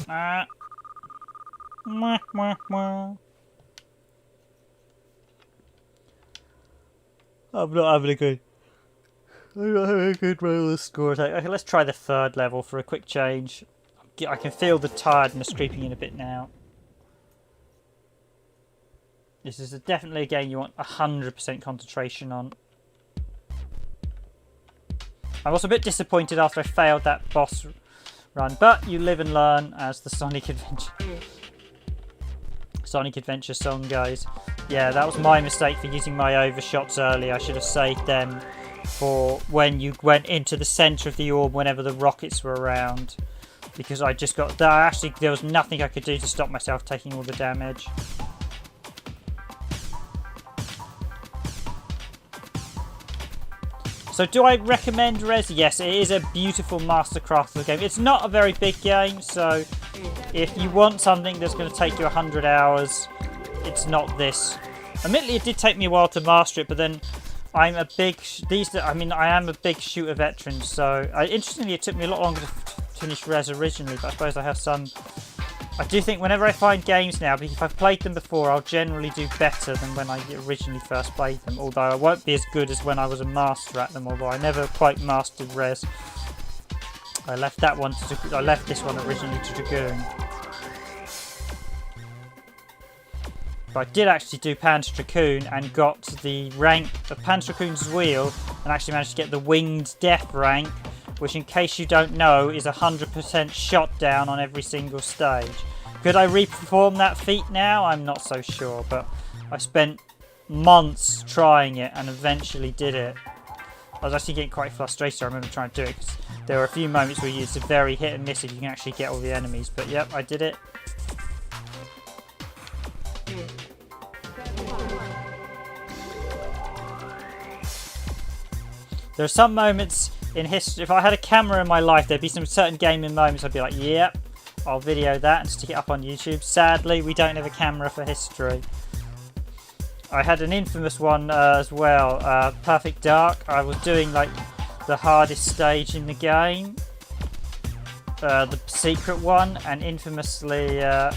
Mwah, mwah, mwah. I'm not having a good roller score. Okay, let's try the third level for a quick change. I can feel the tiredness creeping in a bit now. This is definitely a game you want 100% concentration on. I was a bit disappointed after I failed that boss run, but you live and learn, as the Sonic Adventure song goes. Yeah, that was my mistake for using my overshots earlier. I should have saved them for when you went into the centre of the orb whenever the rockets were around. Because I just got... Actually, there was nothing I could do to stop myself taking all the damage. So do I recommend Rez? Yes, it is a beautiful mastercraft of a game. It's not a very big game, so if you want something that's going to take you 100 hours, it's not this. Admittedly, it did take me a while to master it, but then I'm a big... I am a big shooter veteran, so... interestingly, it took me a lot longer to finish Rez originally, but I suppose I have some... I do think whenever I find games now, if I've played them before, I'll generally do better than when I originally first played them. Although I won't be as good as when I was a master at them, although I never quite mastered Rez. I left this one originally to Dragoon. But I did actually do Panzer Dragoon and got the rank of Panzer Dragoon's wheel and actually managed to get the Winged Death rank, which, in case you don't know, is 100% shot down on every single stage. Could I re-perform that feat now? I'm not so sure, but I spent months trying it and eventually did it. I was actually getting quite frustrated. I remember trying to do it because there were a few moments where it's a very hit and miss if you can actually get all the enemies. But yep, I did it. There are some moments in history, if I had a camera in my life, there'd be some certain gaming moments I'd be like, yep, I'll video that and stick it up on YouTube. Sadly, we don't have a camera for history. I had an infamous one as well, Perfect Dark. I was doing like the hardest stage in the game, the secret one, and infamously, I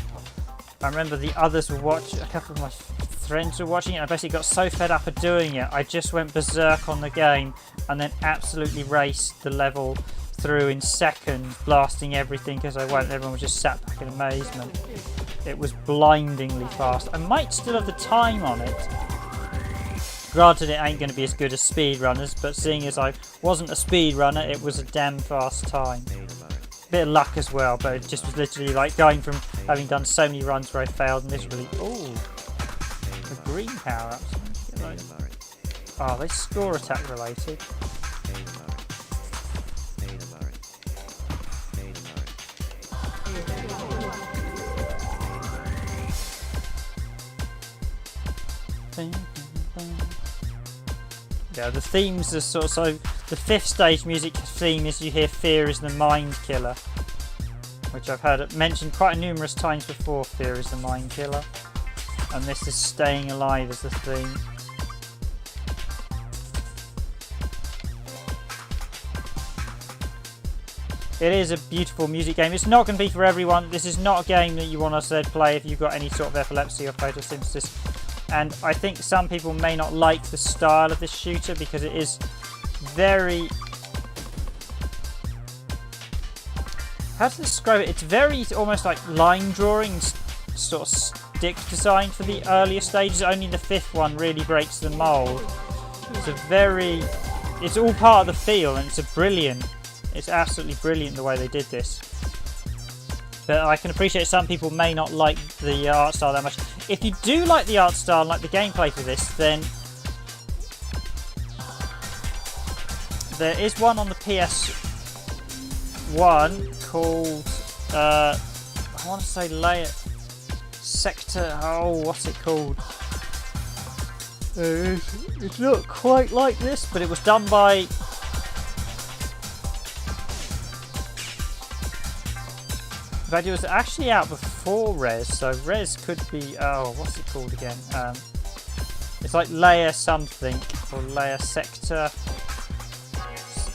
remember the others were watching, a couple of my friends were watching it, and I basically got so fed up of doing it, I just went berserk on the game and then absolutely raced the level through in seconds, blasting everything because I went. Everyone was just sat back in amazement. It was blindingly fast. I might still have the time on it. Granted, it ain't going to be as good as speedrunners, but seeing as I wasn't a speedrunner, it was a damn fast time. Bit of luck as well, but it just was literally like going from having done so many runs where I failed miserably. Ooh, the green power-ups. Oh, they score attack related. Yeah, the themes are sort of, so the fifth stage music theme is you hear Fear is the Mind Killer, which I've heard mentioned quite numerous times before. Fear is the Mind Killer, and this is Staying Alive as the theme. It is a beautiful music game. It's not going to be for everyone. This is not a game that you want to play if you've got any sort of epilepsy or photosynthesis. And I think some people may not like the style of this shooter because it is very... How to describe it? It's very almost like line drawing, sort of stick design for the earlier stages. Only the fifth one really breaks the mould. It's a very... It's all part of the feel, and it's a brilliant... It's absolutely brilliant the way they did this. But I can appreciate some people may not like the art style that much. If you do like the art style and like the gameplay for this, then there is one on the PS1 called, I want to say Layer Sector, oh, what's it called? It's not quite like this, but it was done by... But it was actually out before Rez, so Rez could be... Oh, what's it called again? It's like Layer something, or Layer Sector.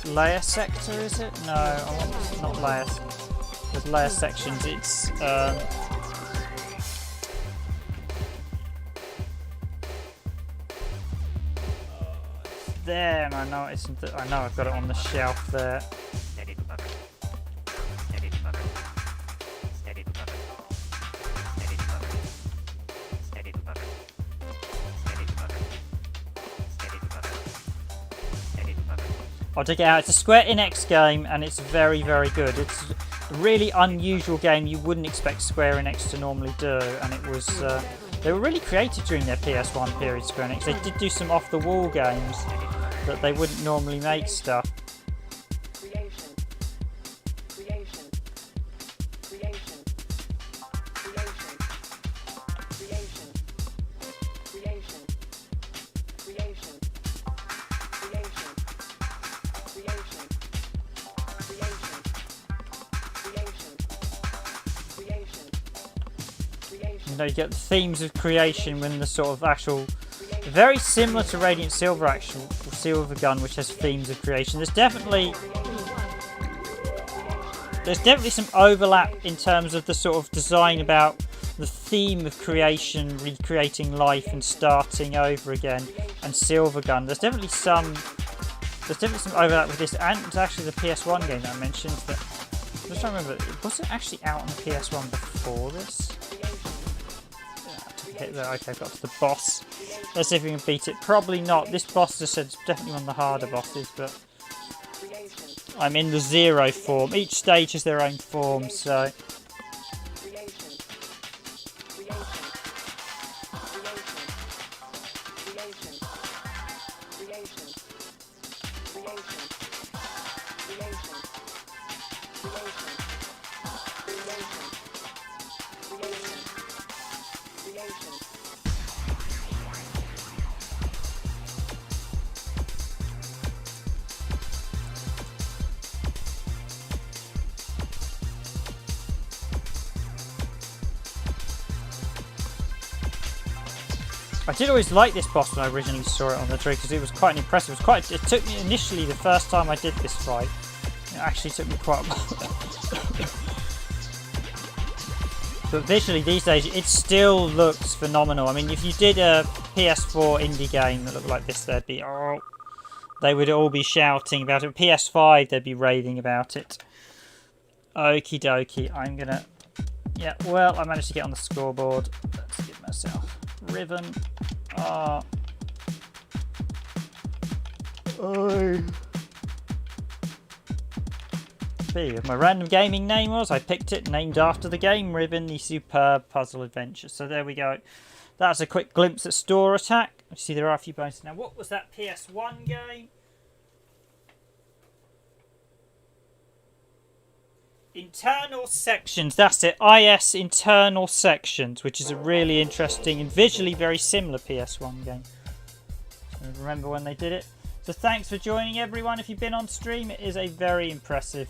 Layer Sector, is it? No, I want not Layer. There's layer sections. It's there, and I know it's. I know I've got it on the shelf there. I'll take it out. It's a Square Enix game, and it's very, very good. It's a really unusual game you wouldn't expect Square Enix to normally do, and it was. They were really creative during their PS1 period, Square Enix. They did do some off-the-wall games that they wouldn't normally make stuff. You know, you get the themes of creation when the sort of actual, very similar to Radiant Silver Gun, which has themes of creation. There's definitely some overlap in terms of the sort of design about the theme of creation, recreating life and starting over again, and Silvergun. There's definitely some overlap with this, and it's actually the PS1 game that I mentioned. That I'm just trying to remember, was it actually out on the PS1 before this? Hit there. Okay, I've got to the boss. Let's see if we can beat it. Probably not. This boss, as I said, is definitely one of the harder bosses, but I'm in the 0 form. Each stage has their own form, so. I did always like this boss when I originally saw it on the tree because it was quite impressive. It took me initially, the first time I did this fight, it actually took me quite a while. But visually these days it still looks phenomenal. I mean, if you did a PS4 indie game that looked like this, they would all be shouting about it. PS5 they'd be raving about it. Okie dokie, I'm gonna... Yeah, well, I managed to get on the scoreboard. Let's give myself Riven. See, my random gaming name was, I picked it, named after the game, Riven, the superb puzzle adventure. So there we go. That's a quick glimpse at Store Attack. You see there are a few bonuses. Now, what was that PS1 game? Internal Sections, that's it. IS Internal Sections, which is a really interesting and visually very similar PS1 game. So remember when they did it. So thanks for joining, everyone. If you've been on stream, it is a very impressive.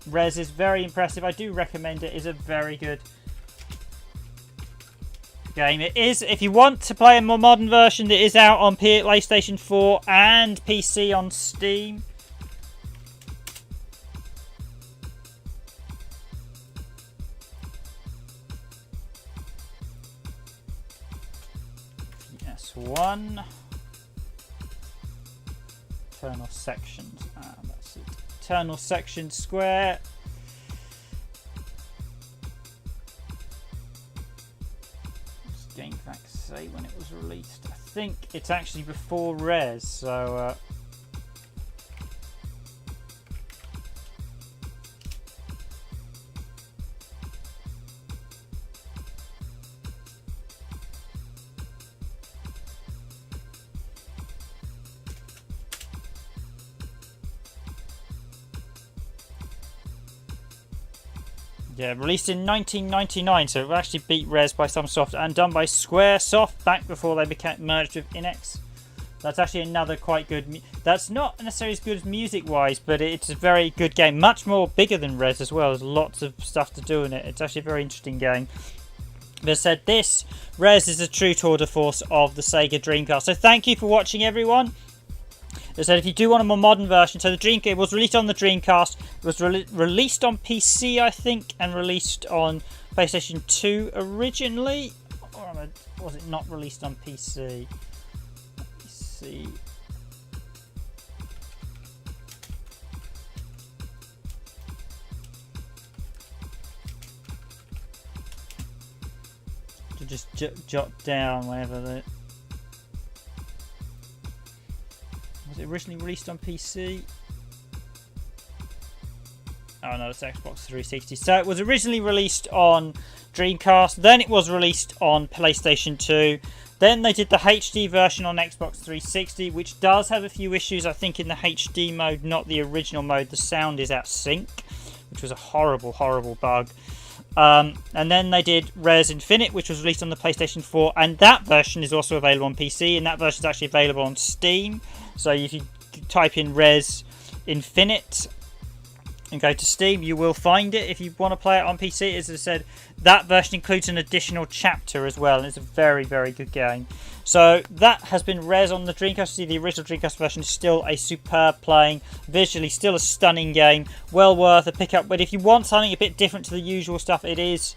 Rez is very impressive. I do recommend it. It's a very good game. It is. If you want to play a more modern version, it is out on PlayStation 4 and PC on Steam. PS1. Internal Sections. That's it. Internal Section Square. What's GameFAQs say when it was released? I think it's actually before Rez, so yeah, released in 1999, so it actually beat Rez by some soft and done by Squaresoft back before they became merged with Inex. That's actually another quite good. That's not necessarily as good as music-wise, but it's a very good game. Much more bigger than Rez as well. There's lots of stuff to do in it. It's actually a very interesting game. But as I said, this Rez is a true tour de force of the Sega Dreamcast. So thank you for watching, everyone. They said if you do want a more modern version, so it was released on the Dreamcast, it was released on PC, I think, and released on PlayStation 2 originally, or was it not released on PC? Let me see. To just jot down whenever the... Was it originally released on PC? Oh no, it's Xbox 360. So it was originally released on Dreamcast, then it was released on PlayStation 2. Then they did the HD version on Xbox 360, which does have a few issues, I think, in the HD mode, not the original mode. The sound is out of sync, which was a horrible, horrible bug. And then they did Rez Infinite, which was released on the PlayStation 4, and that version is also available on PC, and that version is actually available on Steam. So if you type in Rez Infinite and go to Steam, you will find it if you want to play it on PC. As I said, that version includes an additional chapter as well, and it's a very, very good game. So that has been Rez on the Dreamcast. See, the original Dreamcast version is still a superb playing, visually still a stunning game, well worth a pick up. But if you want something a bit different to the usual stuff, it is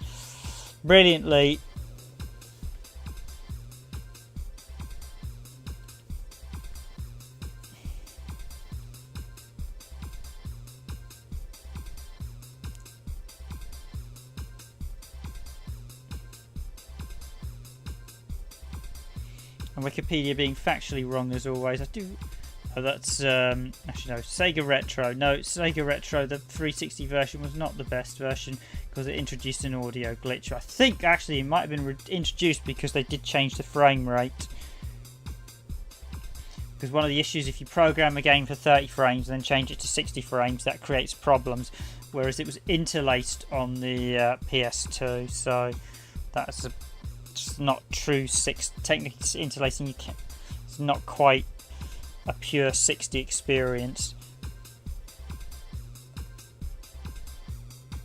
brilliantly and Wikipedia being factually wrong as always. I do. Oh, that's actually no. Sega Retro. No, Sega Retro. The 360 version was not the best version because it introduced an audio glitch. I think actually it might have been introduced because they did change the frame rate. Because one of the issues, if you program a game for 30 frames and then change it to 60 frames, that creates problems. Whereas it was interlaced on the PS2, so that's just not true technically interlacing. It's not quite a pure 60 experience.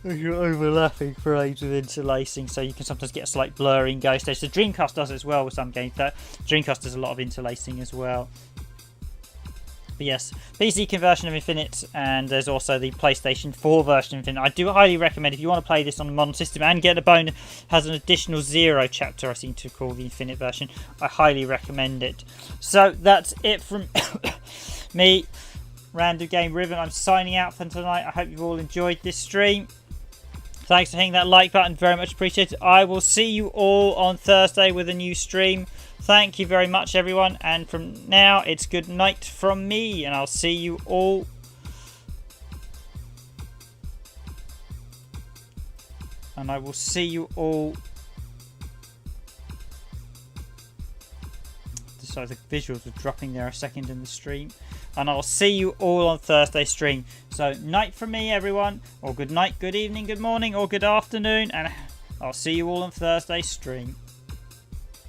You're overlapping frames with interlacing, so you can sometimes get a slight blurring go stage. The Dreamcast does it as well with some games. That Dreamcast does a lot of interlacing as well. But yes, PC conversion of Infinite, and there's also the PlayStation 4 version of Infinite. I do highly recommend if you want to play this on the modern system and get a bonus, has an additional 0 chapter, I seem to call the Infinite version. I highly recommend it. So that's it from me, Random Game Riven. I'm signing out for tonight. I hope you've all enjoyed this stream. Thanks for hitting that like button, very much appreciated. I will see you all on Thursday with a new stream. Thank you very much, everyone, and from now it's good night from me, and I'll see you all and I will see you all. So the visuals were dropping there a second in the stream, and I'll see you all on Thursday stream. So night from me, everyone, or good night, good evening, good morning, or good afternoon, and I'll see you all on Thursday stream.